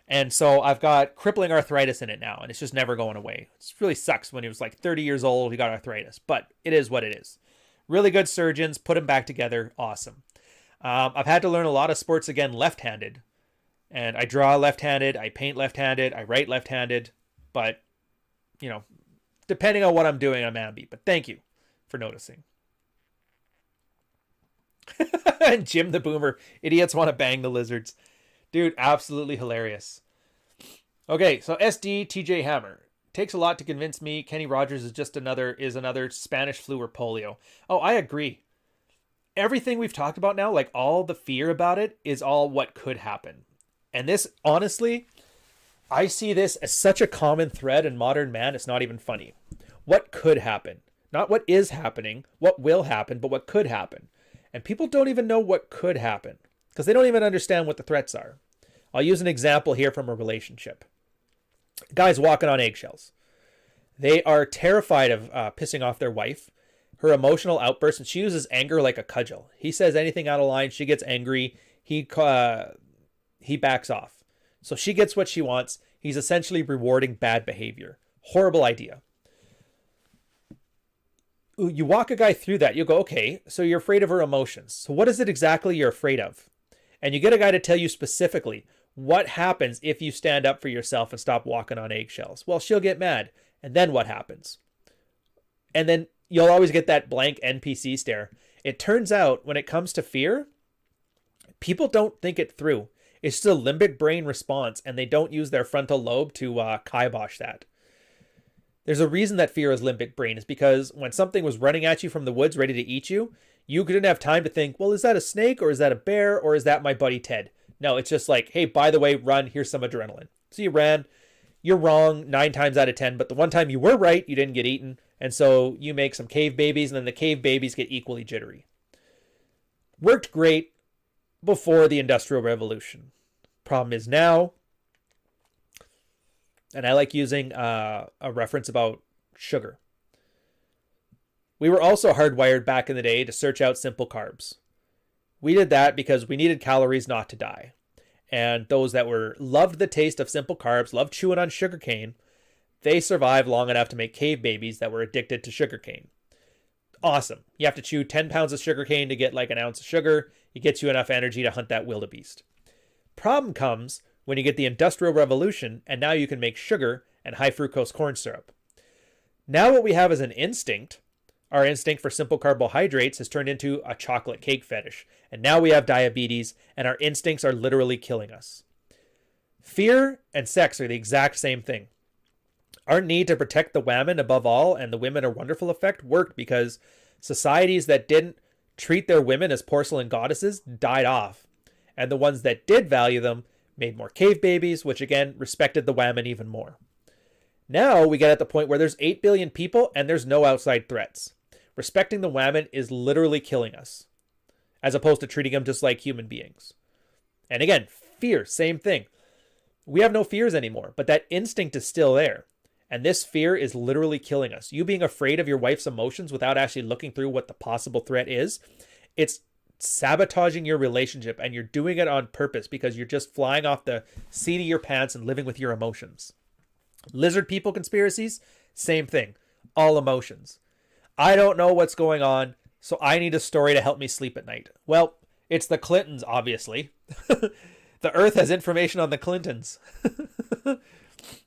And so I've got crippling arthritis in it now, and it's just never going away. It really sucks when he was like 30 years old, he got arthritis, but it is what it is. Really good surgeons, put him back together, awesome. I've had to learn a lot of sports again left-handed, and I draw left-handed, I paint left-handed, I write left-handed, but, you know, depending on what I'm doing, I'm ambi. But thank you for noticing. And Jim the Boomer, idiots want to bang the lizards. Dude, absolutely hilarious. Okay, so SD TJ Hammer. Takes a lot to convince me Kenny Rogers is another Spanish flu or polio. Oh, I agree. Everything we've talked about now, like all the fear about it, is all what could happen. And this, honestly, I see this as such a common thread in modern man, it's not even funny. What could happen? Not what is happening, what will happen, but what could happen. And people don't even know what could happen because they don't even understand what the threats are. I'll use an example here from a relationship. Guys walking on eggshells. They are terrified of pissing off their wife. Her emotional outbursts, and she uses anger like a cudgel. He says anything out of line, she gets angry. He backs off. So she gets what she wants. He's essentially rewarding bad behavior. Horrible idea. You walk a guy through that, you go, okay, so you're afraid of her emotions. So what is it exactly you're afraid of? And you get a guy to tell you specifically what happens if you stand up for yourself and stop walking on eggshells. Well, she'll get mad. And then what happens? And then you'll always get that blank NPC stare. It turns out when it comes to fear, people don't think it through. It's just a limbic brain response, and they don't use their frontal lobe to kibosh that. There's a reason that fear is limbic brain. Is because when something was running at you from the woods ready to eat you, you couldn't have time to think, well, is that a snake or is that a bear or is that my buddy Ted? No, it's just like, hey, by the way, run, here's some adrenaline. So you ran, you're wrong 9 times out of 10, but the one time you were right, you didn't get eaten. And so you make some cave babies, and then the cave babies get equally jittery. Worked great before the Industrial Revolution. Problem is now, and I like using a reference about sugar. We were also hardwired back in the day to search out simple carbs. We did that because we needed calories not to die. And those that loved the taste of simple carbs, loved chewing on sugarcane, they survived long enough to make cave babies that were addicted to sugarcane. Awesome. You have to chew 10 pounds of sugarcane to get like an ounce of sugar. It gets you enough energy to hunt that wildebeest. Problem comes when you get the Industrial Revolution, and now you can make sugar and high fructose corn syrup. Now what we have is an instinct. Our instinct for simple carbohydrates has turned into a chocolate cake fetish. And now we have diabetes, and our instincts are literally killing us. Fear and sex are the exact same thing. Our need to protect the women above all and the women are wonderful effect worked because societies that didn't treat their women as porcelain goddesses died off. And the ones that did value them made more cave babies, which again respected the women even more. Now we get at the point where there's 8 billion people and there's no outside threats. Respecting the women is literally killing us, as opposed to treating them just like human beings. And again, fear, same thing. We have no fears anymore, but that instinct is still there. And this fear is literally killing us. You being afraid of your wife's emotions without actually looking through what the possible threat is, it's sabotaging your relationship, and you're doing it on purpose because you're just flying off the seat of your pants and living with your emotions. Lizard people conspiracies, same thing. All emotions. I don't know what's going on, so I need a story to help me sleep at night. Well, it's the Clintons, obviously. The Earth has information on the Clintons.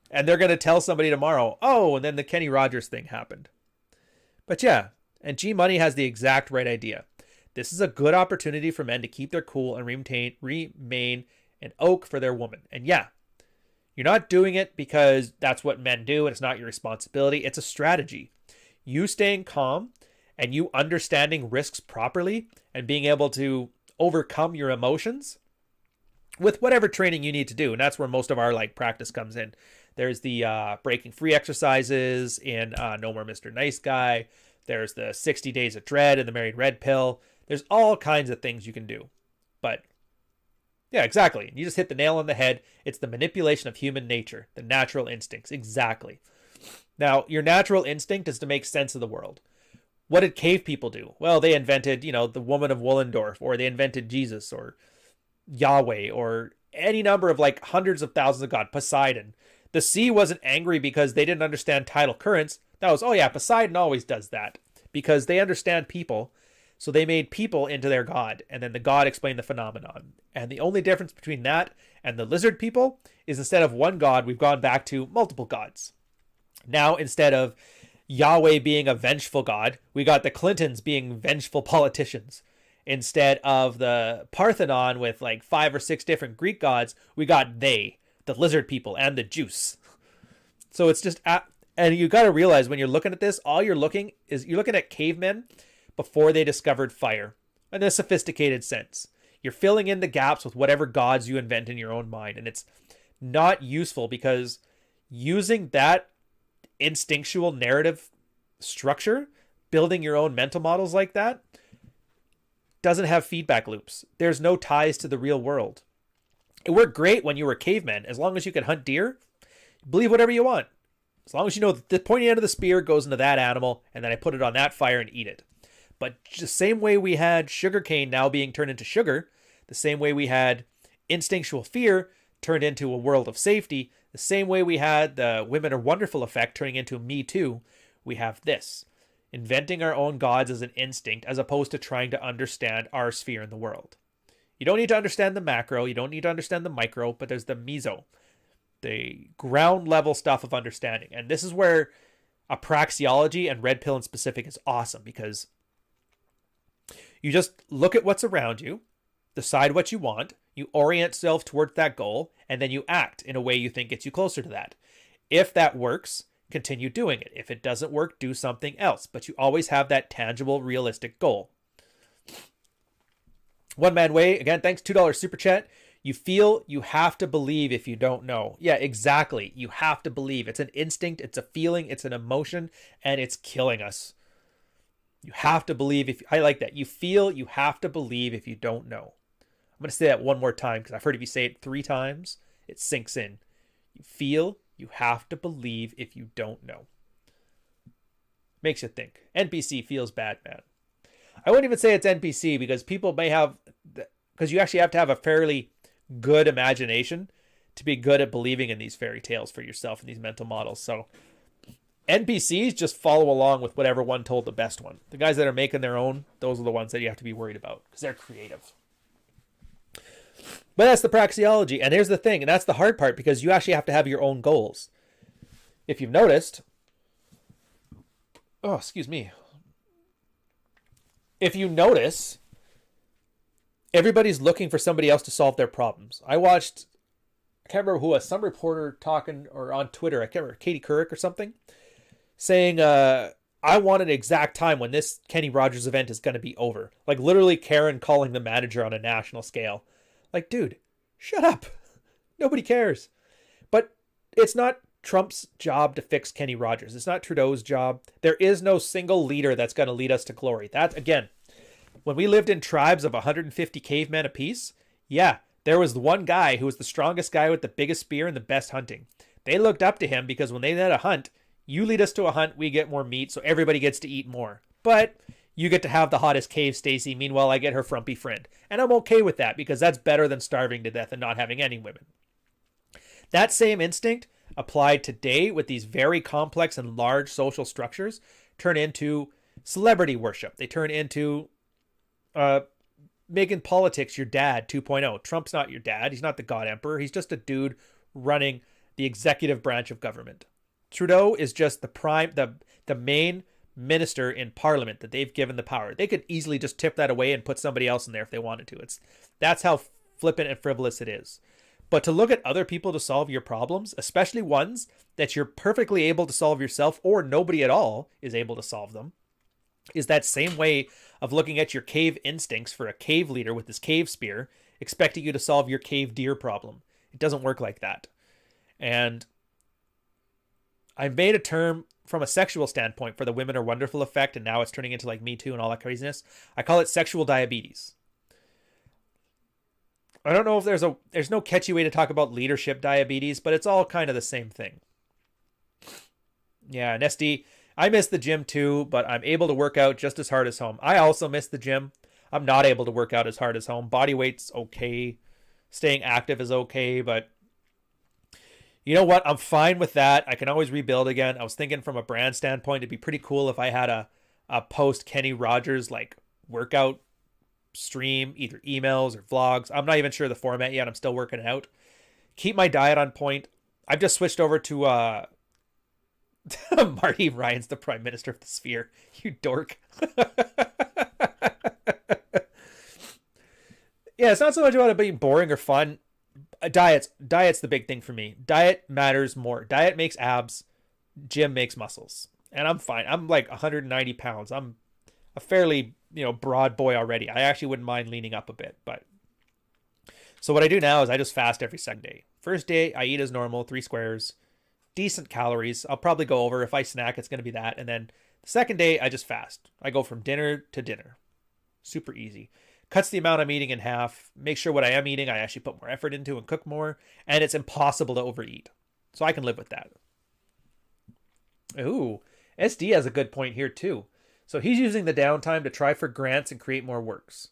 And they're going to tell somebody tomorrow, oh, and then the Kenny Rogers thing happened. But yeah, and G Money has the exact right idea. This is a good opportunity for men to keep their cool and remain an oak for their woman. And yeah, you're not doing it because that's what men do and it's not your responsibility. It's a strategy. You staying calm and you understanding risks properly and being able to overcome your emotions with whatever training you need to do. And that's where most of our practice comes in. There's the breaking free exercises in No More Mr. Nice Guy. There's the 60 Days of Dread and the Married Red Pill. There's all kinds of things you can do. But yeah, exactly. You just hit the nail on the head. It's the manipulation of human nature, the natural instincts. Exactly. Now, your natural instinct is to make sense of the world. What did cave people do? Well, they invented, the woman of Wollendorf, or they invented Jesus, or Yahweh, or any number of hundreds of thousands of God, Poseidon. The sea wasn't angry because they didn't understand tidal currents. That was, oh yeah, Poseidon always does that because they understand people. So they made people into their god, and then the god explained the phenomenon. And the only difference between that and the lizard people is instead of one god, we've gone back to multiple gods. Now, instead of Yahweh being a vengeful god, we got the Clintons being vengeful politicians. Instead of the Parthenon with like 5 or 6 different Greek gods, we got the lizard people, and the juice. So it's just, and you got to realize when you're looking at this, all you're looking at cavemen before they discovered fire in a sophisticated sense. You're filling in the gaps with whatever gods you invent in your own mind. And it's not useful because using that instinctual narrative structure, building your own mental models like that, doesn't have feedback loops. There's no ties to the real world. It worked great when you were cavemen. As long as you could hunt deer, believe whatever you want. As long as you know that the pointy end of the spear goes into that animal, and then I put it on that fire and eat it. But the same way we had sugarcane now being turned into sugar, the same way we had instinctual fear turned into a world of safety, the same way we had the women are wonderful effect turning into Me Too, we have this. Inventing our own gods as an instinct as opposed to trying to understand our sphere in the world. You don't need to understand the macro, you don't need to understand the micro, but there's the meso, the ground level stuff of understanding. And this is where apraxiology and red pill in specific is awesome, because you just look at what's around you, decide what you want, you orient yourself towards that goal, and then you act in a way you think gets you closer to that. If that works, continue doing it. If it doesn't work, do something else. But you always have that tangible, realistic goal. One Man Way, again, thanks, $2 super chat. You feel you have to believe if you don't know. Yeah, exactly. You have to believe. It's an instinct, it's a feeling, it's an emotion, and it's killing us. You have to believe if, I like that. You feel you have to believe if you don't know. I'm going to say that one more time because I've heard if you say it 3 times, it sinks in. You feel you have to believe if you don't know. Makes you think. NPC feels bad, man. I wouldn't even say it's NPC because people may have, because you actually have to have a fairly good imagination to be good at believing in these fairy tales for yourself and these mental models. So NPCs just follow along with whatever one told the best one. The guys that are making their own, those are the ones that you have to be worried about because they're creative. But that's the praxeology. And here's the thing, and that's the hard part because you actually have to have your own goals. If you've noticed, excuse me. If you notice, everybody's looking for somebody else to solve their problems. I watched, I can't remember who, some reporter talking or on Twitter, I can't remember, Katie Couric or something, saying, I want an exact time when this Kenny Rogers event is going to be over. Like literally Karen calling the manager on a national scale. Like, dude, shut up. Nobody cares. But it's not Trump's job to fix Kenny Rogers. It's not Trudeau's job. There is no single leader that's going to lead us to glory. That, again, when we lived in tribes of 150 cavemen apiece, yeah, there was the one guy who was the strongest guy with the biggest spear and the best hunting. They looked up to him because when they had a hunt, you lead us to a hunt, we get more meat, so everybody gets to eat more. But you get to have the hottest cave, Stacy. Meanwhile, I get her frumpy friend. And I'm okay with that because that's better than starving to death and not having any women. That same instinct applied today with these very complex and large social structures turn into celebrity worship. They turn into making politics your dad 2.0. Trump's not your dad. He's not the God Emperor. He's just a dude running the executive branch of government. Trudeau is just the main minister in parliament that they've given the power. They could easily just tip that away and put somebody else in there if they wanted to. That's how flippant and frivolous it is. But to look at other people to solve your problems, especially ones that you're perfectly able to solve yourself or nobody at all is able to solve them, is that same way of looking at your cave instincts for a cave leader with his cave spear, expecting you to solve your cave deer problem. It doesn't work like that. And I made a term from a sexual standpoint for the women are wonderful effect, and now it's turning into like Me Too and all that craziness. I call it sexual diabetes. I don't know if there's no catchy way to talk about leadership diabetes, but it's all kind of the same thing. Yeah, and SD, I miss the gym too, but I'm able to work out just as hard as home. I also miss the gym. I'm not able to work out as hard as home. Body weight's okay. Staying active is okay, but you know what? I'm fine with that. I can always rebuild again. I was thinking from a brand standpoint, it'd be pretty cool if I had a post Kenny Rogers like workout stream, either emails or vlogs. I'm not even sure the format yet. I'm still working it out. Keep my diet on point. I've just switched over to Marty Ryan's the Prime Minister of the Sphere. You dork. Yeah, it's not so much about it being boring or fun. Diet's the big thing for me. Diet matters more. Diet makes abs, gym makes muscles, and I'm fine. I'm like 190 pounds. I'm a fairly, broad boy already. I actually wouldn't mind leaning up a bit, but so what I do now is I just fast every second day. First day I eat as normal, 3 squares, decent calories. I'll probably go over. If I snack, it's going to be that. And then the second day I just fast. I go from dinner to dinner. Super easy. Cuts the amount I'm eating in half. Make sure what I am eating I actually put more effort into and cook more. And it's impossible to overeat. So I can live with that. Ooh, SD has a good point here too. So he's using the downtime to try for grants and create more works.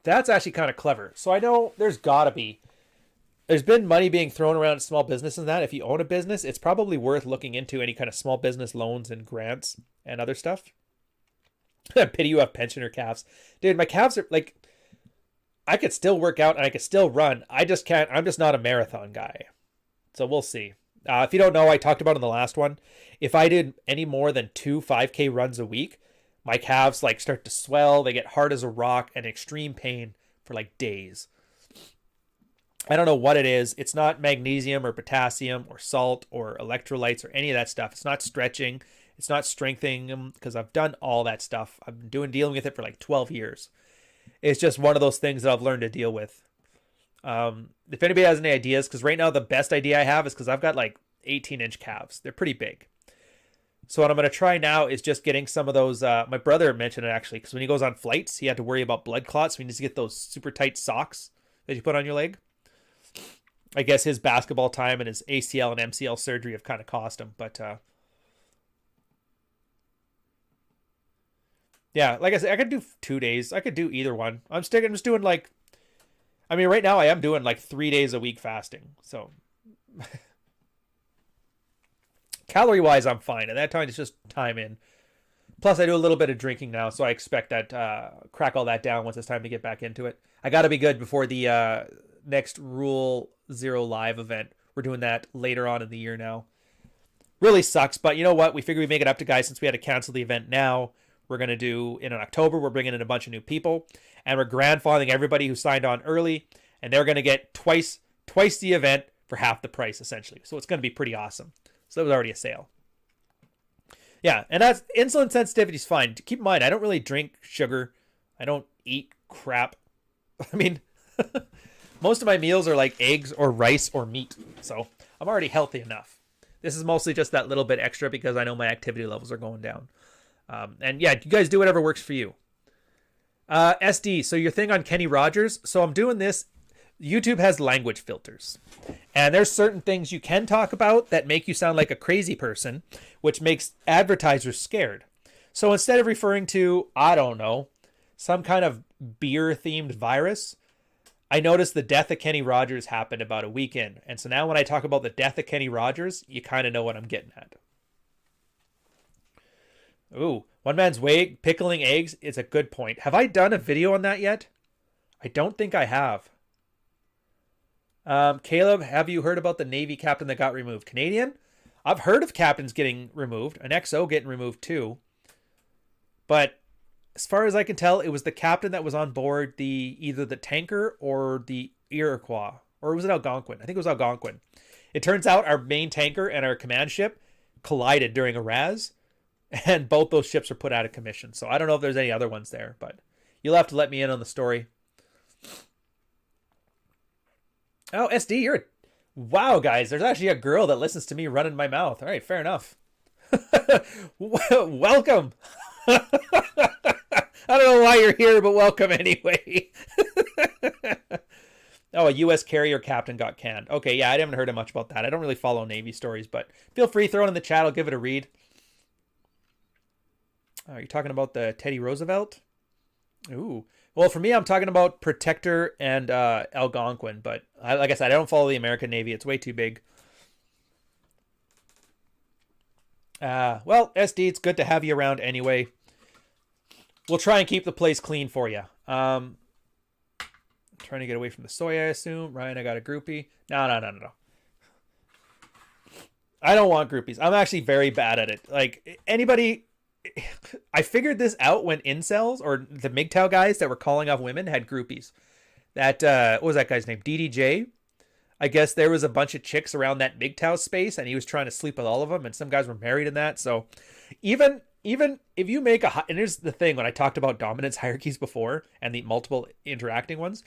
That's actually kind of clever. So I know there's been money being thrown around at small business and that. If you own a business, it's probably worth looking into any kind of small business loans and grants and other stuff. I pity you have pensioner calves. Dude, my calves are like, I could still work out and I could still run. I just can't. I'm just not a marathon guy. So we'll see. If you don't know, I talked about in the last one, if I did any more than 2 5K runs a week, my calves like start to swell. They get hard as a rock and extreme pain for like days. I don't know what it is. It's not magnesium or potassium or salt or electrolytes or any of that stuff. It's not stretching. It's not strengthening them because I've done all that stuff. I've been dealing with it for like 12 years. It's just one of those things that I've learned to deal with. If anybody has any ideas, because right now the best idea I have is because I've got like 18-inch calves. They're pretty big. So what I'm going to try now is just getting some of those. My brother mentioned it actually, because when he goes on flights, he had to worry about blood clots. So he needs to get those super tight socks that you put on your leg. I guess his basketball time and his ACL and MCL surgery have kind of cost him. But yeah, like I said, I could do 2 days. I could do either one. I'm just doing like, I mean, right now I am doing like 3 days a week fasting. So calorie wise, I'm fine. At that time, it's just time in. Plus, I do a little bit of drinking now, so I expect that crack all that down once it's time to get back into it. I got to be good before the next Rule Zero Live event. We're doing that later on in the year now. Really sucks, but you know what? We figured we'd make it up to guys since we had to cancel the event now. We're going to do, in October, we're bringing in a bunch of new people, and we're grandfathering everybody who signed on early, and they're going to get twice the event for half the price, essentially. So it's going to be pretty awesome. So that was already a sale. Yeah, and that's insulin sensitivity is fine. Keep in mind, I don't really drink sugar. I don't eat crap. I mean, most of my meals are like eggs or rice or meat. So I'm already healthy enough. This is mostly just that little bit extra because I know my activity levels are going down. And yeah, you guys do whatever works for you. SD, so your thing on Kenny Rogers. So I'm doing this. YouTube has language filters. And there's certain things you can talk about that make you sound like a crazy person, which makes advertisers scared. So instead of referring to, I don't know, some kind of beer-themed virus, I noticed the death of Kenny Rogers happened about a week in. And so now when I talk about the death of Kenny Rogers, you kind of know what I'm getting at. Ooh, one man's way pickling eggs is a good point. Have I done a video on that yet? I don't think I have. Caleb, have you heard about the Navy captain that got removed? Canadian? I've heard of captains getting removed, an XO getting removed too. But as far as I can tell, it was the captain that was on board either the tanker or the Iroquois. Or was it Algonquin? I think it was Algonquin. It turns out our main tanker and our command ship collided during a RAS, and both those ships are put out of commission. So I don't know if there's any other ones there, but you'll have to let me in on the story. Oh, SD, wow, guys. There's actually a girl that listens to me running my mouth. All right, fair enough. Welcome. I don't know why you're here, but welcome anyway. Oh, a U.S. carrier captain got canned. Okay, yeah, I haven't heard much about that. I don't really follow Navy stories, but feel free, throw it in the chat. I'll give it a read. Are you talking about the Teddy Roosevelt? Ooh. Well, for me, I'm talking about Protector and Algonquin, but like I said, I don't follow the American Navy. It's way too big. Well, SD, it's good to have you around anyway. We'll try and keep the place clean for you. Trying to get away from the soy, I assume. Ryan, I got a groupie. No. I don't want groupies. I'm actually very bad at it. Like, anybody... I figured this out when incels or the MGTOW guys that were calling off women had groupies. That, what was that guy's name? DDJ. I guess there was a bunch of chicks around that MGTOW space, and he was trying to sleep with all of them, and some guys were married in that. So even if you make a, and here's the thing, when I talked about dominance hierarchies before and the multiple interacting ones,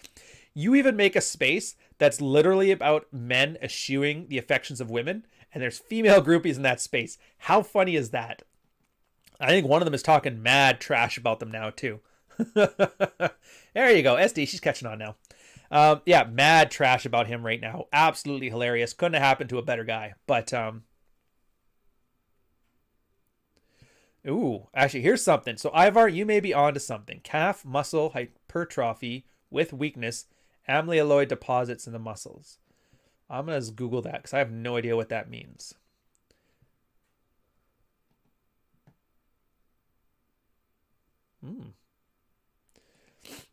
you even make a space that's literally about men eschewing the affections of women, and there's female groupies in that space. How funny is that? I think one of them is talking mad trash about them now too. There you go. SD, she's catching on now. Yeah, mad trash about him right now. Absolutely hilarious. Couldn't have happened to a better guy. But, ooh, actually, here's something. So, Ivar, you may be onto something. Calf muscle hypertrophy with weakness, amyloid deposits in the muscles. I'm going to Google that because I have no idea what that means.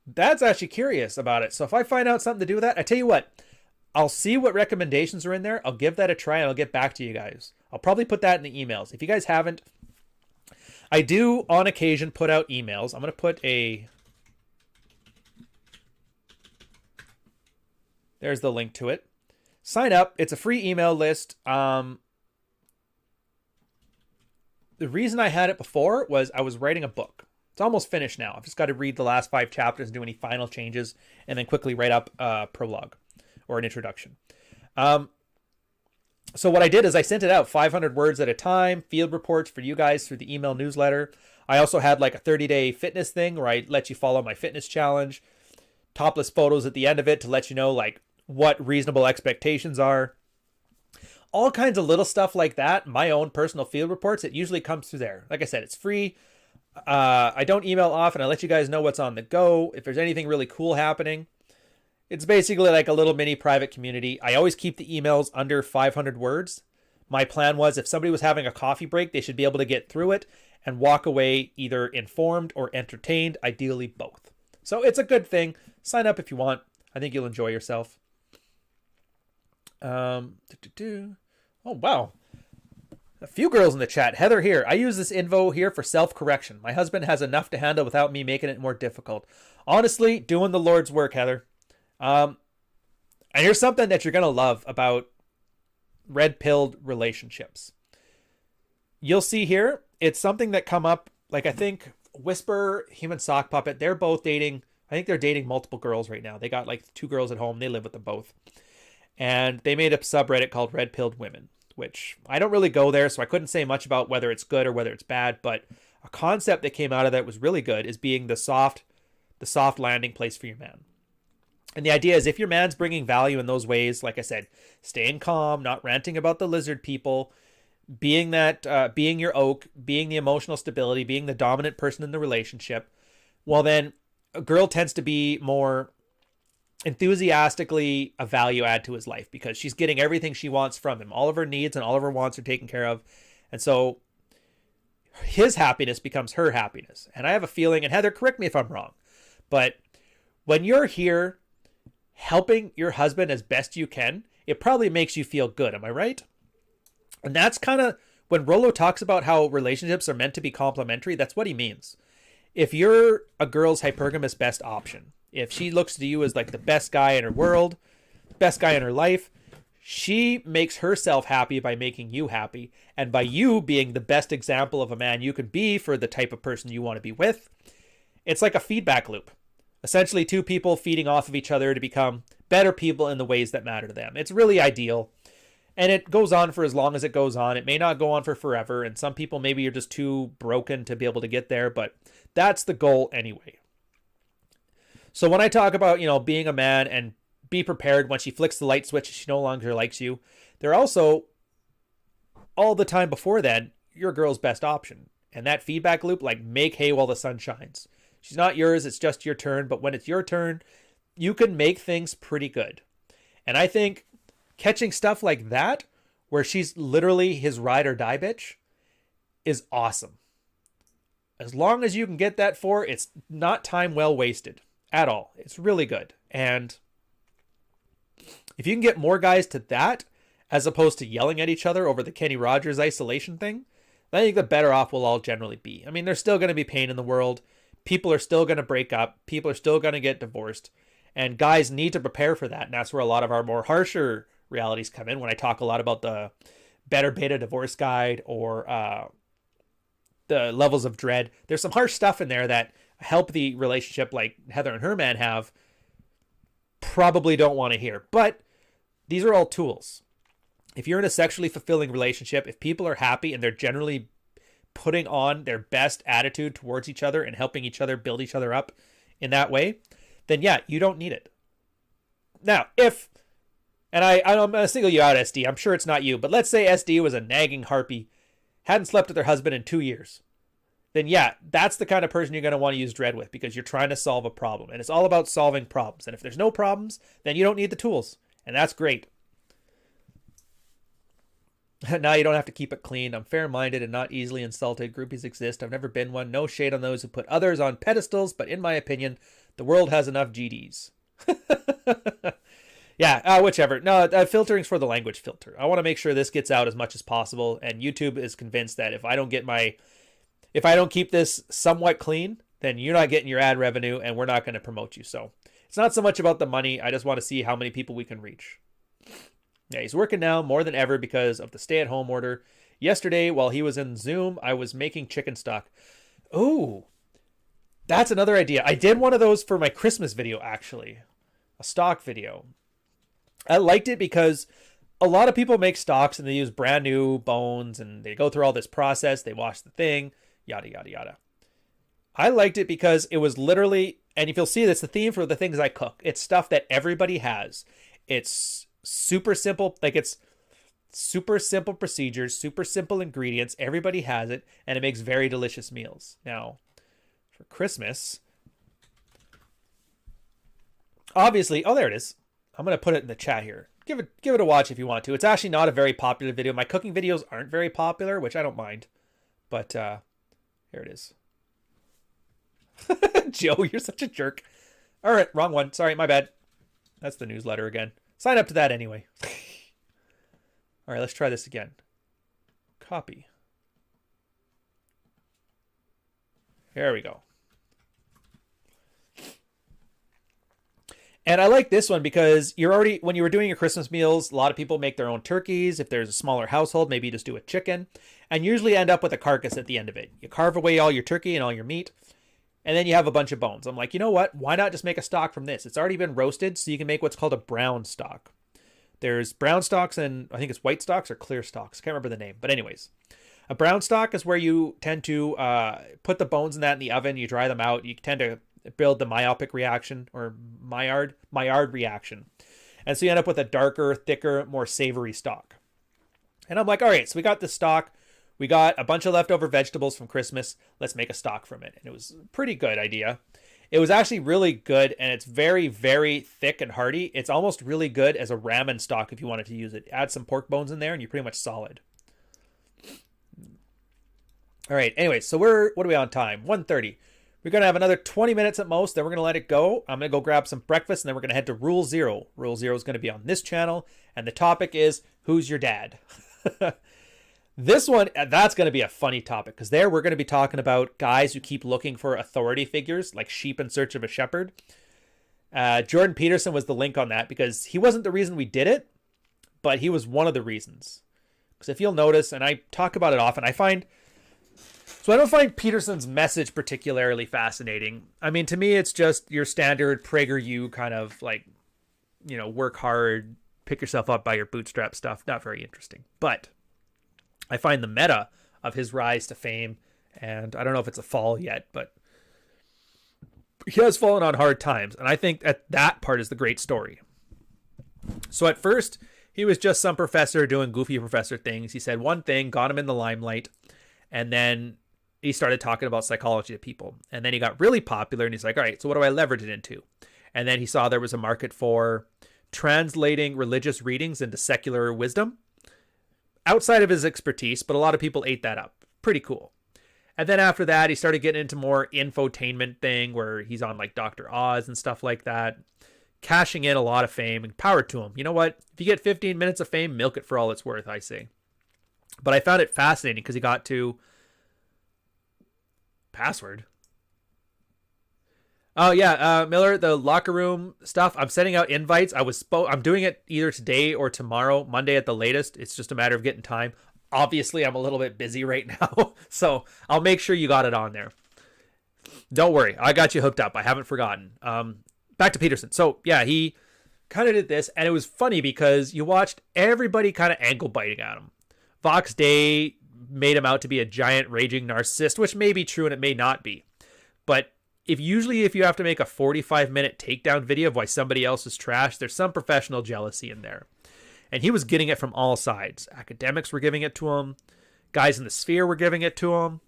That's actually curious about it. So if I find out something to do with that, I tell you what, I'll see what recommendations are in there. I'll give that a try and I'll get back to you guys. I'll probably put that in the emails. If you guys haven't, I do on occasion put out emails. I'm going to put there's the link to it. Sign up. It's a free email list. The reason I had it before was I was writing a book. It's almost finished now. I've just got to read the last 5 chapters and do any final changes and then quickly write up a prologue or an introduction. So what I did is I sent it out 500 words at a time, field reports for you guys through the email newsletter. I also had like a 30-day fitness thing where I let you follow my fitness challenge, topless photos at the end of it to let you know like what reasonable expectations are. All kinds of little stuff like that. My own personal field reports. It usually comes through there. Like I said, it's free. I don't email often. I let you guys know what's on the go. If there's anything really cool happening, it's basically like a little mini private community. I always keep the emails under 500 words. My plan was if somebody was having a coffee break, they should be able to get through it and walk away either informed or entertained, ideally both. So it's a good thing. Sign up if you want. I think you'll enjoy yourself. Oh, wow. A few girls in the chat. Heather here. I use this info here for self-correction. My husband has enough to handle without me making it more difficult. Honestly, doing the Lord's work, Heather. And here's something that you're going to love about red-pilled relationships. You'll see here, it's something that come up, like I think Whisper, Human Sock Puppet, they're both dating. I think they're dating multiple girls right now. They got like 2 girls at home. They live with them both. And they made a subreddit called Red Pilled Women, which I don't really go there, so I couldn't say much about whether it's good or whether it's bad, but a concept that came out of that was really good is being the soft landing place for your man. And the idea is if your man's bringing value in those ways, like I said, staying calm, not ranting about the lizard people, being your oak, being the emotional stability, being the dominant person in the relationship, well then a girl tends to be more enthusiastically a value add to his life because she's getting everything she wants from him. All of her needs and all of her wants are taken care of. And so his happiness becomes her happiness. And I have a feeling, and Heather, correct me if I'm wrong, but when you're here helping your husband as best you can, it probably makes you feel good. Am I right? And that's kind of when Rollo talks about how relationships are meant to be complementary, that's what he means. If you're a girl's hypergamous best option, if she looks to you as like the best guy in her world, best guy in her life, she makes herself happy by making you happy. And by you being the best example of a man you can be for the type of person you want to be with, it's like a feedback loop. Essentially 2 people feeding off of each other to become better people in the ways that matter to them. It's really ideal. And it goes on for as long as it goes on. It may not go on for forever. And some people, maybe you're just too broken to be able to get there. But that's the goal anyway. So when I talk about, being a man and be prepared when she flicks the light switch, she no longer likes you. They're also, all the time before then, your girl's best option. And that feedback loop, like make hay while the sun shines. She's not yours, it's just your turn. But when it's your turn, you can make things pretty good. And I think catching stuff like that, where she's literally his ride or die bitch, is awesome. As long as you can get that for, it's not time well wasted at all. It's really good. And if you can get more guys to that, as opposed to yelling at each other over the Kenny Rogers isolation thing, I think the better off we'll all generally be. I mean, there's still going to be pain in the world. People are still going to break up. People are still going to get divorced. And guys need to prepare for that. And that's where a lot of our more harsher realities come in. When I talk a lot about the Better Beta Divorce Guide or the Levels of Dread, there's some harsh stuff in there that help the relationship like Heather and her man have probably don't want to hear. But these are all tools. If you're in a sexually fulfilling relationship, if people are happy and they're generally putting on their best attitude towards each other and helping each other build each other up in that way, then yeah, you don't need it. Now, if, and I'm going to single you out, SD, I'm sure it's not you, but let's say SD was a nagging harpy, hadn't slept with her husband in 2 years, then yeah, that's the kind of person you're going to want to use dread with, because you're trying to solve a problem. And it's all about solving problems. And if there's no problems, then you don't need the tools. And that's great. Now you don't have to keep it clean. I'm fair-minded and not easily insulted. Groupies exist. I've never been one. No shade on those who put others on pedestals, but in my opinion, the world has enough GDs. Yeah, whichever. No, filtering's for the language filter. I want to make sure this gets out as much as possible, and YouTube is convinced that if I don't keep this somewhat clean, then you're not getting your ad revenue, and we're not going to promote you. So it's not so much about the money. I just want to see how many people we can reach. Yeah, he's working now more than ever because of the stay-at-home order. Yesterday, while he was in Zoom, I was making chicken stock. Ooh, that's another idea. I did one of those for my Christmas video, actually. A stock video. I liked it because a lot of people make stocks and they use brand new bones and they go through all this process. They wash the thing, yada, yada, yada. I liked it because it was literally, and if you'll see, that's the theme for the things I cook. It's stuff that everybody has. It's super simple, like it's super simple procedures, super simple ingredients. Everybody has it, and it makes very delicious meals. Now, for Christmas, obviously, oh, there it is. I'm going to put it in the chat here. Give it a watch if you want to. It's actually not a very popular video. My cooking videos aren't very popular, which I don't mind. But here it is. Joe, you're such a jerk. All right, wrong one. Sorry, my bad. That's the newsletter again. Sign up to that anyway. All right, let's try this again. Copy. There we go. And I like this one because when you were doing your Christmas meals, a lot of people make their own turkeys. If there's a smaller household, maybe you just do a chicken and usually end up with a carcass at the end of it. You carve away all your turkey and all your meat, and then you have a bunch of bones. I'm like, you know what? Why not just make a stock from this? It's already been roasted, so you can make what's called a brown stock. There's brown stocks and I think it's white stocks or clear stocks. I can't remember the name. But anyways, a brown stock is where you tend to put the bones in that in the oven. You dry them out. You tend to build the myopic reaction or Maillard reaction. And so you end up with a darker, thicker, more savory stock. And I'm like, all right, so we got this stock. We got a bunch of leftover vegetables from Christmas. Let's make a stock from it. And it was a pretty good idea. It was actually really good, and it's very, very thick and hearty. It's almost really good as a ramen stock if you wanted to use it. Add some pork bones in there, and you're pretty much solid. All right, anyway, so what are we on time? 1:30. We're going to have another 20 minutes at most, then we're going to let it go. I'm going to go grab some breakfast, and then we're going to head to Rule 0. Rule 0 is going to be on this channel, and the topic is, who's your dad? This one, that's going to be a funny topic, because there we're going to be talking about guys who keep looking for authority figures, like sheep in search of a shepherd. Jordan Peterson was the link on that, because he wasn't the reason we did it, but he was one of the reasons. Because if you'll notice, and I talk about it often, so I don't find Peterson's message particularly fascinating. I mean, to me, it's just your standard PragerU kind of like, work hard, pick yourself up by your bootstrap stuff. Not very interesting. But I find the meta of his rise to fame, and I don't know if it's a fall yet, but he has fallen on hard times. And I think that part is the great story. So at first, he was just some professor doing goofy professor things. He said one thing, got him in the limelight, and then he started talking about psychology to people. And then he got really popular, and he's like, all right, so what do I leverage it into? And then he saw there was a market for translating religious readings into secular wisdom outside of his expertise, but a lot of people ate that up. Pretty cool. And then after that, he started getting into more infotainment thing where he's on like Dr. Oz and stuff like that, cashing in a lot of fame, and power to him. You know what? If you get 15 minutes of fame, milk it for all it's worth, I say. But I found it fascinating because he got to password. Oh yeah, Miller, the locker room stuff. I'm sending out invites. I'm doing it either today or tomorrow, Monday at the latest. It's just a matter of getting time. Obviously, I'm a little bit busy right now, so I'll make sure you got it on there. Don't worry, I got you hooked up. I haven't forgotten. Back to Peterson. So yeah, he kind of did this, and it was funny because you watched everybody kind of ankle biting at him. Vox Day made him out to be a giant raging narcissist, which may be true and it may not be. But if you have to make a 45-minute takedown video of why somebody else is trash, there's some professional jealousy in there. And he was getting it from all sides. Academics were giving it to him. Guys in the sphere were giving it to him.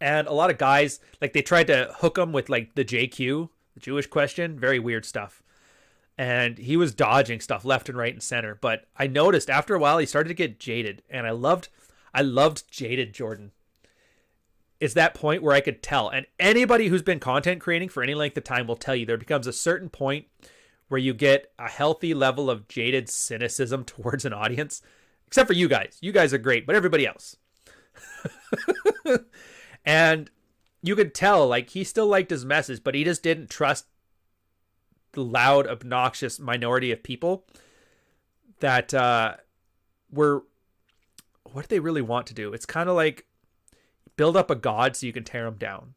And a lot of guys, like, they tried to hook him with, like, the JQ, the Jewish question. Very weird stuff. And he was dodging stuff left and right and center. But I noticed after a while he started to get jaded. And I loved jaded Jordan. It's that point where I could tell. And anybody who's been content creating for any length of time will tell you there becomes a certain point where you get a healthy level of jaded cynicism towards an audience. Except for you guys. You guys are great, but everybody else. And you could tell, like, he still liked his message, but he just didn't trust the loud, obnoxious minority of people that were... What do they really want to do? It's kind of like build up a god so you can tear him down.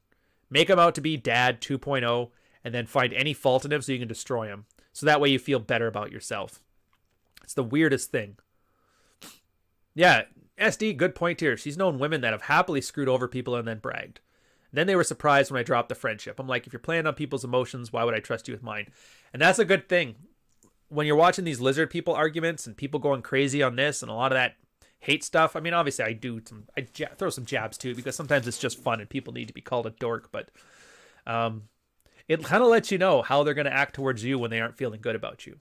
Make him out to be Dad 2.0, and then find any fault in him so you can destroy him. So that way you feel better about yourself. It's the weirdest thing. Yeah, SD, good point here. She's known women that have happily screwed over people and then bragged. And then they were surprised when I dropped the friendship. I'm like, if you're playing on people's emotions, why would I trust you with mine? And that's a good thing. When you're watching these lizard people arguments and people going crazy on this and a lot of that hate stuff. I mean, obviously I throw some jabs too, because sometimes it's just fun and people need to be called a dork, but it kind of lets you know how they're going to act towards you when they aren't feeling good about you.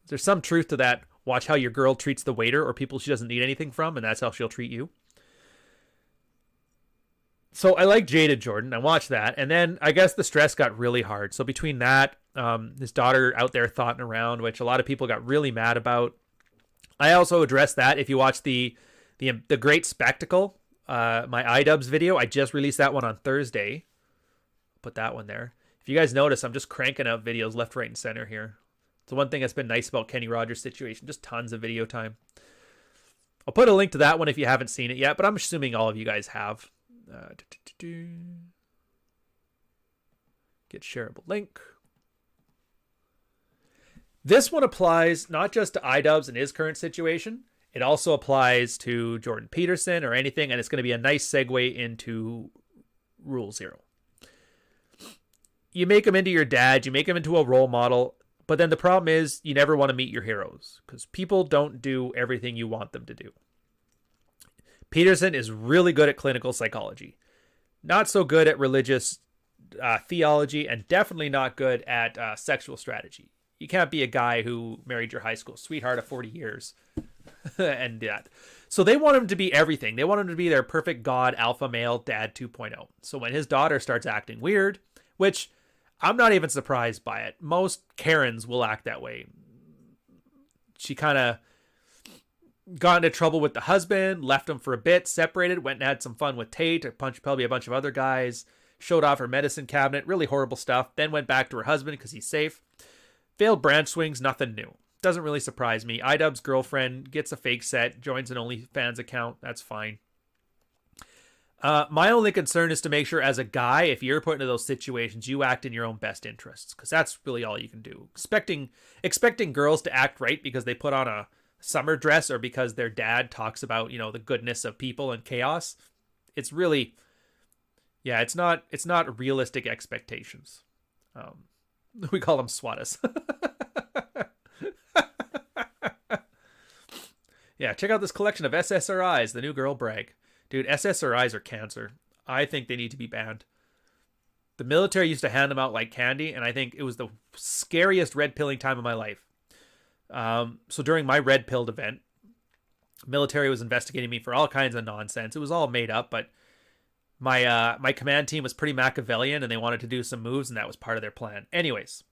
There's some truth to that. Watch how your girl treats the waiter or people she doesn't need anything from, and that's how she'll treat you. So I like jaded Jordan. I watched that, and then I guess the stress got really hard. So between that, his daughter out there thoughting around, which a lot of people got really mad about. I also addressed that. If you watch the Great Spectacle, my iDubbbz video, I just released that one on Thursday. Put that one there. If you guys notice, I'm just cranking out videos left, right, and center here. It's the one thing that's been nice about Kenny Rogers' situation. Just tons of video time. I'll put a link to that one if you haven't seen it yet, but I'm assuming all of you guys have. Get shareable link. This one applies not just to iDubbbz and his current situation. It also applies to Jordan Peterson or anything, and it's going to be a nice segue into Rule 0. You make him into your dad, you make him into a role model, but then the problem is you never want to meet your heroes because people don't do everything you want them to do. Peterson is really good at clinical psychology, not so good at religious theology, and definitely not good at sexual strategy. You can't be a guy who married your high school sweetheart of 40 years and that. So they want him to be everything. They want him to be their perfect god, alpha male, dad 2.0. So when his daughter starts acting weird, which I'm not even surprised by it. Most Karens will act that way. She kind of got into trouble with the husband, left him for a bit, separated, went and had some fun with Tate, probably a bunch of other guys, showed off her medicine cabinet, really horrible stuff, then went back to her husband because he's safe. Failed branch swings, nothing new. Doesn't really surprise me. iDubbbz's girlfriend gets a fake set, joins an OnlyFans account. That's fine. My only concern is to make sure as a guy, if you're put into those situations, you act in your own best interests, because that's really all you can do. Expecting girls to act right because they put on a summer dress or because their dad talks about, the goodness of people and chaos. It's really, it's not realistic expectations. We call them SWATs. Yeah, check out this collection of SSRIs, the new girl brag. Dude, SSRIs are cancer. I think they need to be banned. The military used to hand them out like candy, and I think it was the scariest red pilling time of my life. So during my red pilled event, military was investigating me for all kinds of nonsense. It was all made up, but my command team was pretty Machiavellian, and they wanted to do some moves, and that was part of their plan. Anyways,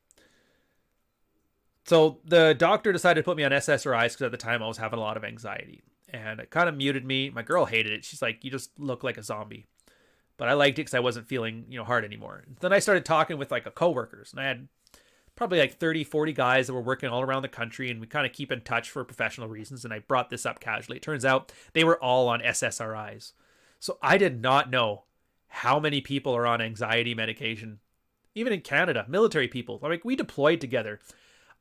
so the doctor decided to put me on SSRIs because at the time I was having a lot of anxiety, and it kind of muted me. My girl hated it. She's like, "You just look like a zombie." but I liked it because I wasn't feeling, hard anymore. Then I started talking with like a coworkers, and I had probably like 30, 40 guys that were working all around the country, and we kind of keep in touch for professional reasons. And I brought this up casually. It turns out they were all on SSRIs. So I did not know how many people are on anxiety medication, even in Canada, military people. Like, we deployed together.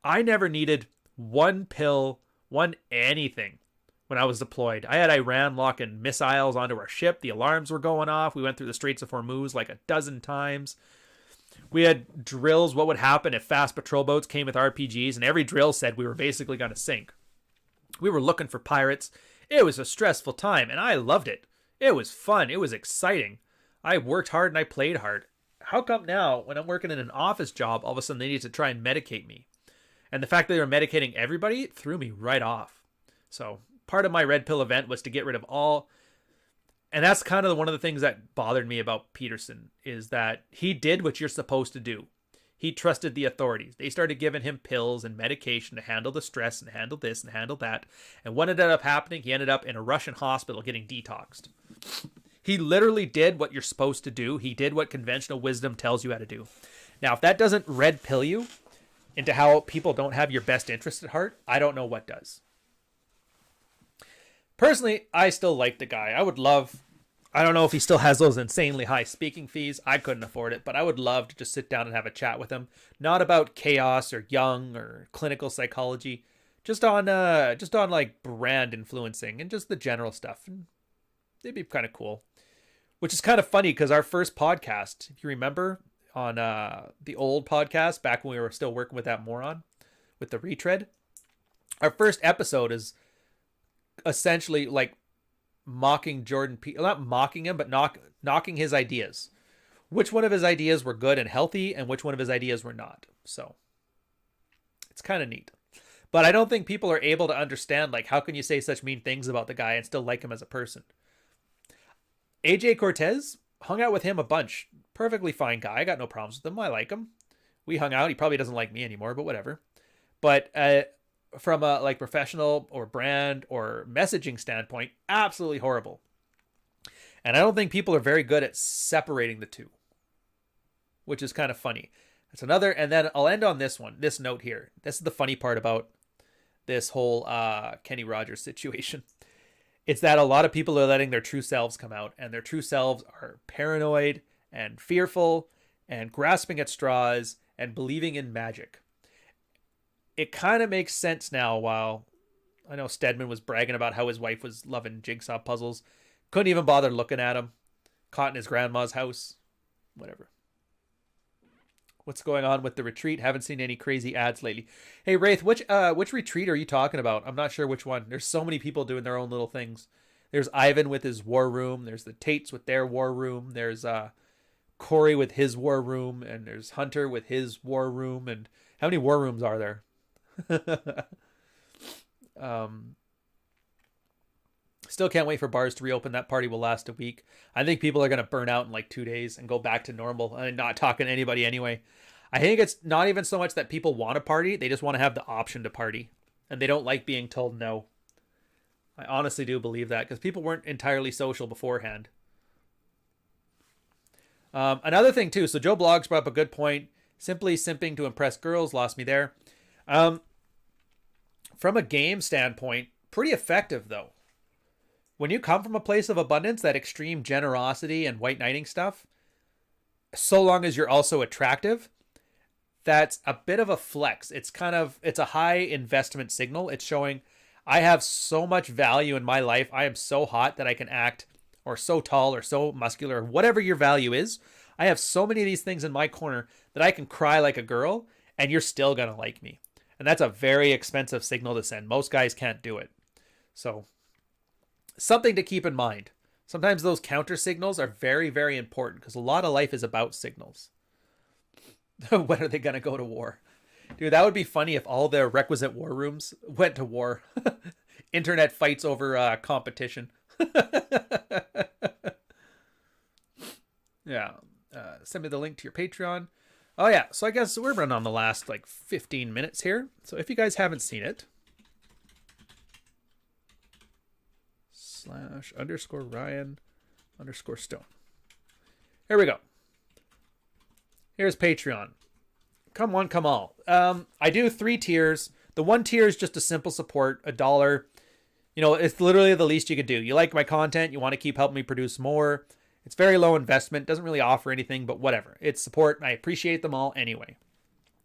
I never needed one pill, one anything when I was deployed. I had Iran locking missiles onto our ship. The alarms were going off. We went through the Straits of Hormuz like a dozen times. We had drills, what would happen if fast patrol boats came with RPGs, and every drill said we were basically going to sink. We were looking for pirates. It was a stressful time, and I loved it. It was fun. It was exciting. I worked hard and I played hard. How come now, when I'm working in an office job, all of a sudden they need to try and medicate me? And the fact that they were medicating everybody threw me right off. So part of my red pill event was to get rid of all. And that's kind of one of the things that bothered me about Peterson, is that he did what you're supposed to do. He trusted the authorities. They started giving him pills and medication to handle the stress and handle this and handle that. And what ended up happening, he ended up in a Russian hospital getting detoxed. He literally did what you're supposed to do. He did what conventional wisdom tells you how to do. Now, if that doesn't red pill you into how people don't have your best interest at heart, I don't know what does. Personally, I still like the guy. I don't know if he still has those insanely high speaking fees. I couldn't afford it, but I would love to just sit down and have a chat with him. Not about chaos or Jung or clinical psychology, just on like brand influencing and just the general stuff. And it'd be kind of cool. Which is kind of funny because our first podcast, if you remember, on the old podcast back when we were still working with that moron with the retread, our first episode is essentially like mocking Jordan Peterson, not mocking him, but knocking his ideas. Which one of his ideas were good and healthy, and which one of his ideas were not. So it's kind of neat. But I don't think people are able to understand, like, how can you say such mean things about the guy and still like him as a person? AJ Cortez, hung out with him a bunch. Perfectly fine guy. I got no problems with him. I like him. We hung out. He probably doesn't like me anymore, but whatever. But from a like professional or brand or messaging standpoint, absolutely horrible. And I don't think people are very good at separating the two, which is kind of funny. That's another. And then I'll end on this one, this note here. This is the funny part about this whole Kenny Rogers situation. It's that a lot of people are letting their true selves come out, and their true selves are paranoid and fearful and grasping at straws and believing in magic. It kind of makes sense now. While I know Stedman was bragging about how his wife was loving jigsaw puzzles, couldn't even bother looking at him, caught in his grandma's house, whatever. What's going on with the retreat? Haven't seen any crazy ads lately. Hey, Wraith, which retreat are you talking about? I'm not sure which one. There's so many people doing their own little things. There's Ivan with his war room. There's the Tates with their war room. There's Corey with his war room. And there's Hunter with his war room. And how many war rooms are there? Still can't wait for bars to reopen. That party will last a week. I think people are going to burn out in like 2 days and go back to normal. I'm not talking to anybody anyway. I think it's not even so much that people want to party. They just want to have the option to party. And they don't like being told no. I honestly do believe that because people weren't entirely social beforehand. Another thing too. So Joe Blogs brought up a good point. Simply simping to impress girls. Lost me there. From a game standpoint, pretty effective though. When you come from a place of abundance, that extreme generosity and white knighting stuff, so long as you're also attractive, that's a bit of a flex. It's a high investment signal. It's showing I have so much value in my life. I am so hot that I can act, or so tall or so muscular, whatever your value is. I have so many of these things in my corner that I can cry like a girl and you're still going to like me. And that's a very expensive signal to send. Most guys can't do it. So something to keep in mind. Sometimes those counter signals are very, very important because a lot of life is about signals. When are they going to go to war? Dude, that would be funny if all the requisite war rooms went to war. Internet fights over competition. Yeah. Send me the link to your Patreon. Oh, yeah. So I guess we're running on the last like 15 minutes here. So if you guys haven't seen it, /_Ryan_Stone. Here we go. Here's Patreon. Come one, come all. I do 3 tiers. The 1 tier is just a simple support, $1. You know, it's literally the least you could do. You like my content, you want to keep helping me produce more. It's very low investment, doesn't really offer anything, but whatever. It's support, and I appreciate them all anyway.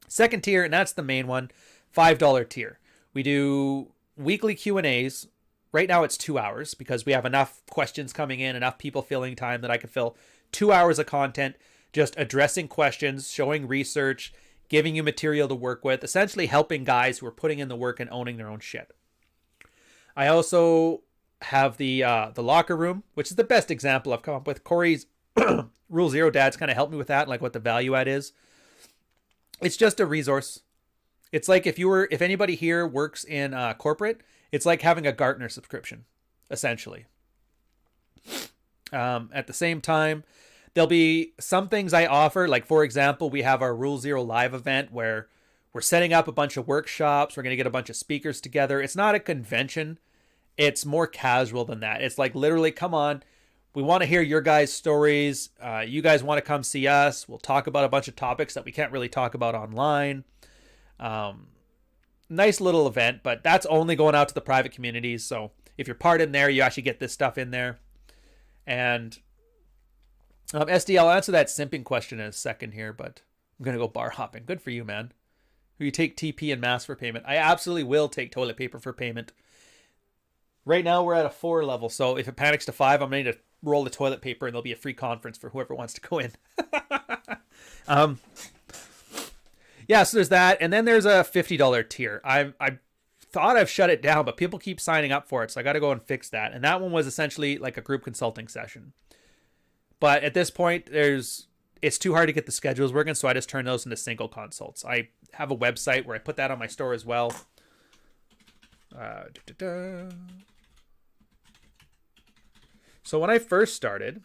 Second tier, and that's the main one, $5 tier. We do weekly Q&As. Right now it's 2 hours because we have enough questions coming in, enough people filling time that I could fill 2 hours of content just addressing questions, showing research, giving you material to work with, essentially helping guys who are putting in the work and owning their own shit. I also have the locker room, which is the best example I've come up with. Corey's Rule Zero Dads kind of helped me with that, like what the value add is. It's just a resource. It's like if anybody here works in corporate, it's like having a Gartner subscription, essentially. At the same time, there'll be some things I offer. Like, for example, we have our Rule Zero Live event where we're setting up a bunch of workshops. We're going to get a bunch of speakers together. It's not a convention. It's more casual than that. It's like literally, come on. We want to hear your guys' stories. You guys want to come see us. We'll talk about a bunch of topics that we can't really talk about online. Nice little event, but that's only going out to the private communities. So if you're part in there, you actually get this stuff in there. And SD, I'll answer that simping question in a second here, but I'm going to go bar hopping. Good for you, man. You take TP and mass for payment. I absolutely will take toilet paper for payment. Right now we're at a 4 level, so if it panics to 5, I'm going to roll the toilet paper and there'll be a free conference for whoever wants to go in. Yeah, so there's that, and then there's a $50 tier. I thought I've shut it down, but people keep signing up for it, so I got to go and fix that. And that one was essentially like a group consulting session. But at this point, it's too hard to get the schedules working, so I just turn those into single consults. I have a website where I put that on my store as well. So when I first started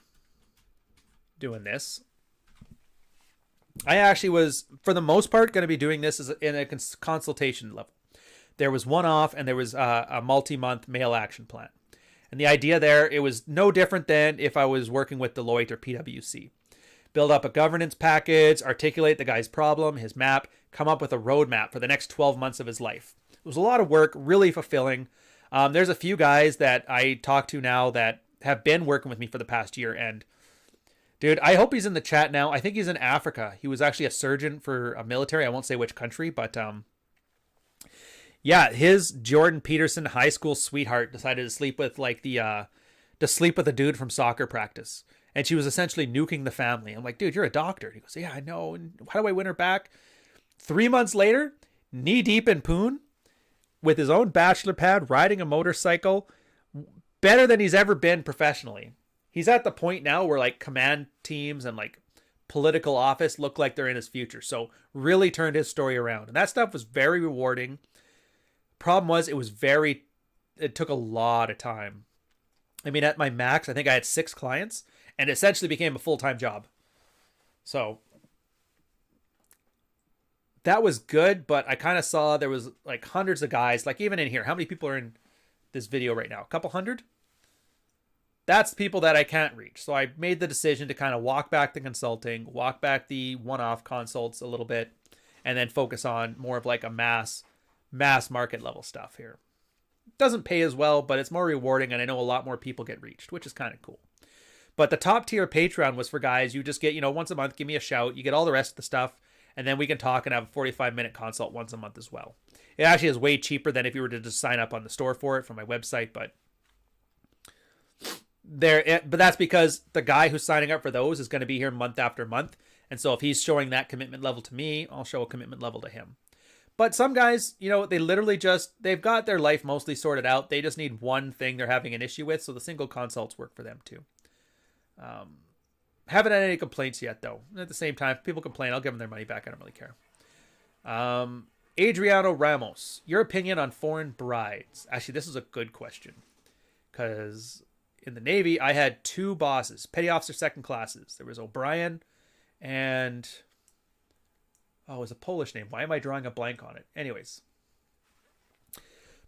doing this, I actually was, for the most part, going to be doing this as in a consultation level. There was one-off and there was a multi-month mail action plan. And the idea there, it was no different than if I was working with Deloitte or PwC. Build up a governance package, articulate the guy's problem, his map, come up with a roadmap for the next 12 months of his life. It was a lot of work, really fulfilling. There's a few guys that I talk to now that have been working with me for the past year. And dude, I hope he's in the chat now. I think he's in Africa. He was actually a surgeon for a military. I won't say which country, but yeah, his Jordan Peterson high school sweetheart decided to sleep with a dude from soccer practice. And she was essentially nuking the family. I'm like, dude, you're a doctor. And he goes, yeah, I know. And how do I win her back? 3 months later, knee deep in poon, with his own bachelor pad, riding a motorcycle, better than he's ever been professionally. He's at the point now where like command teams and like political office look like they're in his future. So really turned his story around. And that stuff was very rewarding. Problem was, it took a lot of time. I mean, at my max, I think I had 6 clients and essentially became a full-time job. So that was good, but I kind of saw there was like hundreds of guys, like even in here. How many people are in this video right now? A couple hundred? That's people that I can't reach. So I made the decision to kind of walk back the consulting, walk back the one-off consults a little bit, and then focus on more of like a mass market level stuff here. Doesn't pay as well, but it's more rewarding, and I know a lot more people get reached, which is kind of cool. But the top tier Patreon was for guys you just get, once a month, give me a shout. You get all the rest of the stuff, and then we can talk and have a 45-minute consult once a month as well. It actually is way cheaper than if you were to just sign up on the store for it from my website, but that's because the guy who's signing up for those is going to be here month after month. And so if he's showing that commitment level to me, I'll show a commitment level to him. But some guys, they literally they've got their life mostly sorted out. They just need one thing they're having an issue with. So the single consults work for them too. Haven't had any complaints yet though. At the same time, if people complain, I'll give them their money back. I don't really care. Adriano Ramos, your opinion on foreign brides. Actually, this is a good question. Because in the Navy, I had 2 bosses, petty officer second classes. There was O'Brien and... oh, it was a Polish name. Why am I drawing a blank on it? Anyways.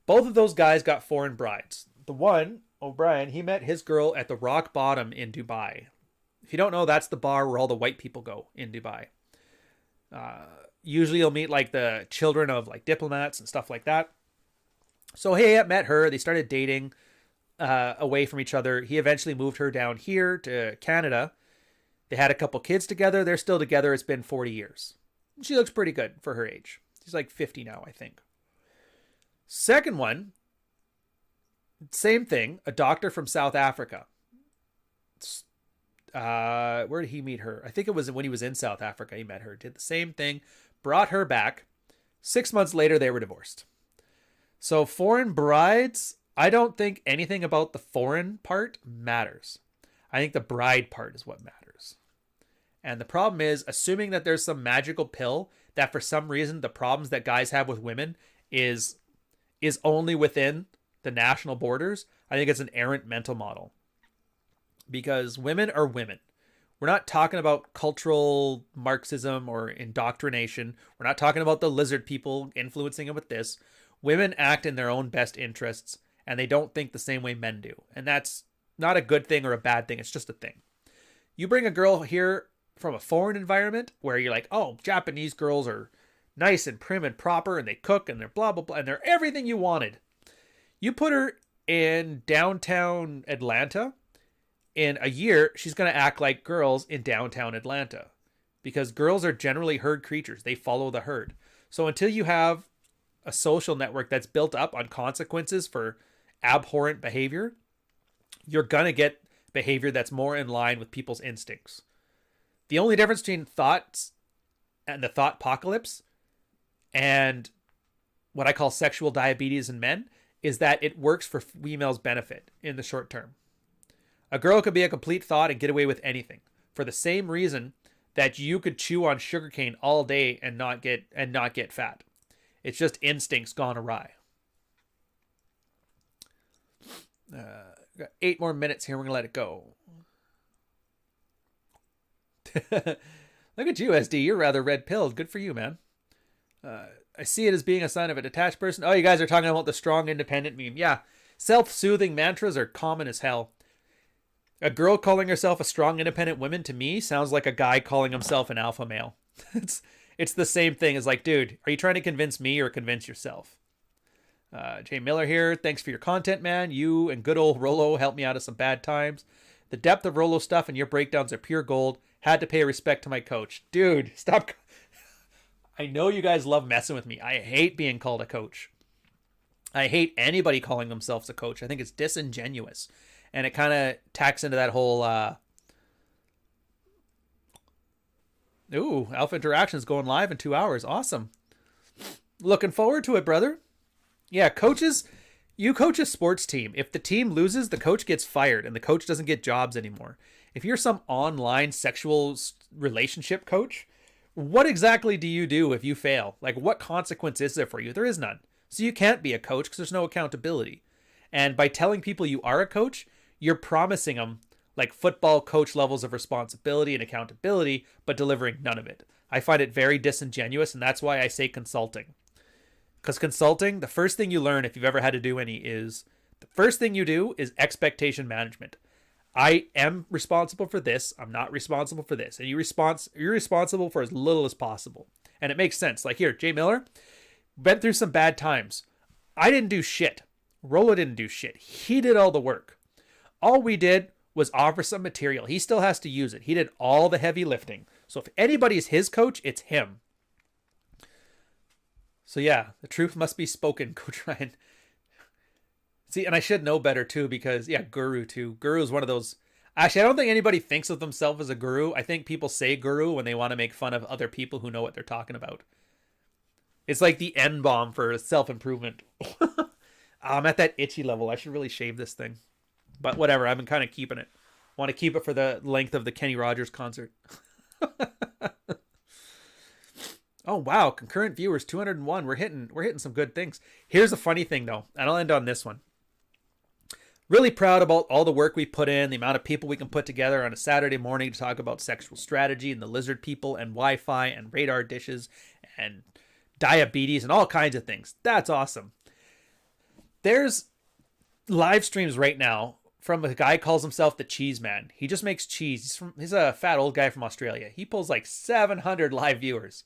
Both of those guys got foreign brides. The one, O'Brien, he met his girl at the rock bottom in Dubai. If you don't know, that's the bar where all the white people go in Dubai. Usually you'll meet like the children of like diplomats and stuff like that. So hey, I met her. They started dating away from each other. He eventually moved her down here to Canada. They had a couple kids together. They're still together. It's been 40 years. She looks pretty good for her age. She's like 50 now, I think. Second one, same thing. A doctor from South Africa. Where did he meet her? I think it was when he was in South Africa. He met her, did the same thing, brought her back. 6 months later, they were divorced. So foreign brides, I don't think anything about the foreign part matters. I think the bride part is what matters. And the problem is, assuming that there's some magical pill that for some reason the problems that guys have with women is only within the national borders, I think it's an errant mental model. Because women are women. We're not talking about cultural Marxism or indoctrination. We're not talking about the lizard people influencing them with this. Women act in their own best interests, and they don't think the same way men do. And that's not a good thing or a bad thing. It's just a thing. You bring a girl here from a foreign environment where you're like, oh, Japanese girls are nice and prim and proper, and they cook, and they're blah, blah, blah, and they're everything you wanted. You put her in downtown Atlanta, in a year, she's going to act like girls in downtown Atlanta. Because girls are generally herd creatures. They follow the herd. So until you have a social network that's built up on consequences for abhorrent behavior, you're going to get behavior that's more in line with people's instincts. The only difference between thoughts and the thought apocalypse and what I call sexual diabetes in men is that it works for females' benefit in the short term. A girl could be a complete thought and get away with anything for the same reason that you could chew on sugarcane all day and not get fat. It's just instincts gone awry. Got 8 more minutes here. We're going to let it go. Look at you, SD. You're rather red-pilled. Good for you, man. I see it as being a sign of a detached person. Oh, you guys are talking about the strong, independent meme. Yeah. Self-soothing mantras are common as hell. A girl calling herself a strong, independent woman, to me, sounds like a guy calling himself an alpha male. It's the same thing as like, dude, are you trying to convince me or convince yourself? Jay Miller here. Thanks for your content, man. You and good old Rolo helped me out of some bad times. The depth of Rolo stuff and your breakdowns are pure gold. Had to pay respect to my coach. Dude, stop. I know you guys love messing with me. I hate being called a coach. I hate anybody calling themselves a coach. I think it's disingenuous. And it kind of tacks into that whole, Alpha Interactions going live in 2 hours. Awesome. Looking forward to it, brother. Yeah, coaches, you coach a sports team. If the team loses, the coach gets fired and the coach doesn't get jobs anymore. If you're some online sexual relationship coach, what exactly do you do if you fail? Like, what consequence is there for you? There is none. So you can't be a coach because there's no accountability. And by telling people you are a coach, you're promising them like football coach levels of responsibility and accountability, but delivering none of it. I find it very disingenuous, and that's why I say consulting. Because consulting, the first thing you learn if you've ever had to do any is, the first thing you do is expectation management. I am responsible for this. I'm not responsible for this. And you're responsible for as little as possible. And it makes sense. Like here, Jay Miller, went through some bad times. I didn't do shit. Rolo didn't do shit. He did all the work. All we did was offer some material. He still has to use it. He did all the heavy lifting. So if anybody's his coach, it's him. So yeah, the truth must be spoken, Coach Ryan. See, and I should know better too, because yeah, guru too. Guru is one of those. Actually, I don't think anybody thinks of themselves as a guru. I think people say guru when they want to make fun of other people who know what they're talking about. It's like the N-bomb for self-improvement. I'm at that itchy level. I should really shave this thing. But whatever, I've been kind of keeping it. Want to keep it for the length of the Kenny Rogers concert. Oh, wow. Concurrent viewers, 201. We're hitting some good things. Here's a funny thing, though, and I'll end on this one. Really proud about all the work we put in, the amount of people we can put together on a Saturday morning to talk about sexual strategy and the lizard people and Wi-Fi and radar dishes and diabetes and all kinds of things. That's awesome. There's live streams right now from a guy who calls himself the Cheese Man. He just makes cheese. He's a fat old guy from Australia. He pulls like 700 live viewers.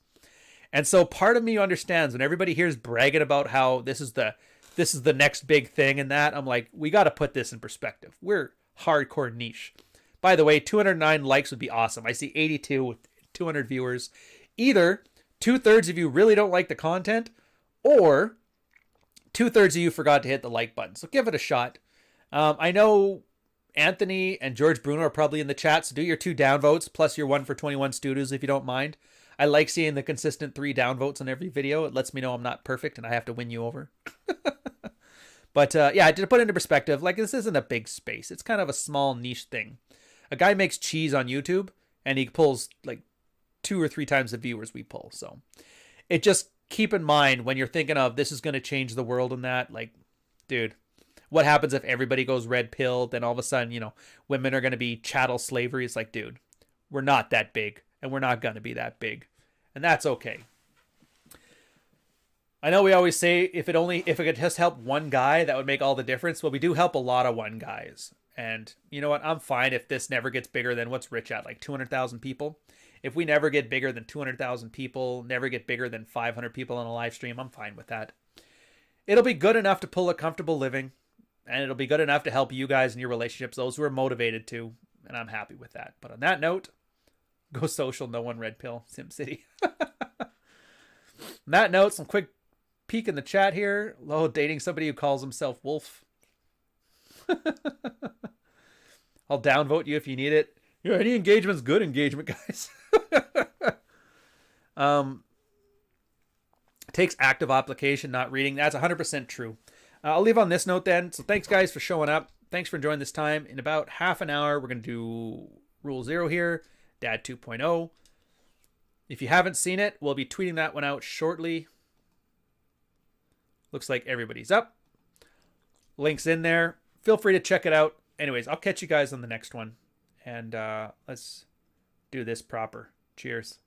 And so part of me understands when everybody hears bragging about how this is the next big thing and that, I'm like, we got to put this in perspective. We're hardcore niche. By the way, 209 likes would be awesome. I see 82 with 200 viewers. Either 2/3 of you really don't like the content, or 2/3 of you forgot to hit the like button. So give it a shot. I know Anthony and George Bruno are probably in the chat, so do your 2 downvotes plus your 1 for 21 studios if you don't mind. I like seeing the consistent 3 downvotes on every video. It lets me know I'm not perfect and I have to win you over. But yeah, to put it into perspective, like this isn't a big space. It's kind of a small niche thing. A guy makes cheese on YouTube and he pulls like 2 or 3 times the viewers we pull. So it just keep in mind when you're thinking of this is going to change the world and that, like, dude, what happens if everybody goes red pill? Then all of a sudden, you know, women are going to be chattel slavery. It's like, dude, we're not that big and we're not going to be that big. And that's okay. I know we always say if it could just help one guy, that would make all the difference. Well, we do help a lot of one guys. And you know what? I'm fine if this never gets bigger than what's Rich at, like 200,000 people. If we never get bigger than 200,000 people, never get bigger than 500 people on a live stream, I'm fine with that. It'll be good enough to pull a comfortable living. And it'll be good enough to help you guys in your relationships, those who are motivated to. And I'm happy with that. But on that note, go social, no one red pill, SimCity. On that note, some quick peek in the chat here. Low dating somebody who calls himself Wolf. I'll downvote you if you need it. Yeah, any engagement's good engagement, guys. Takes active application, not reading. That's 100% true. I'll leave on this note then. So thanks, guys, for showing up. Thanks for enjoying this time. In about half an hour, we're going to do Rule 0 here, Dad 2.0. If you haven't seen it, we'll be tweeting that one out shortly. Looks like everybody's up. Link's in there. Feel free to check it out. Anyways, I'll catch you guys on the next one. And let's do this proper. Cheers.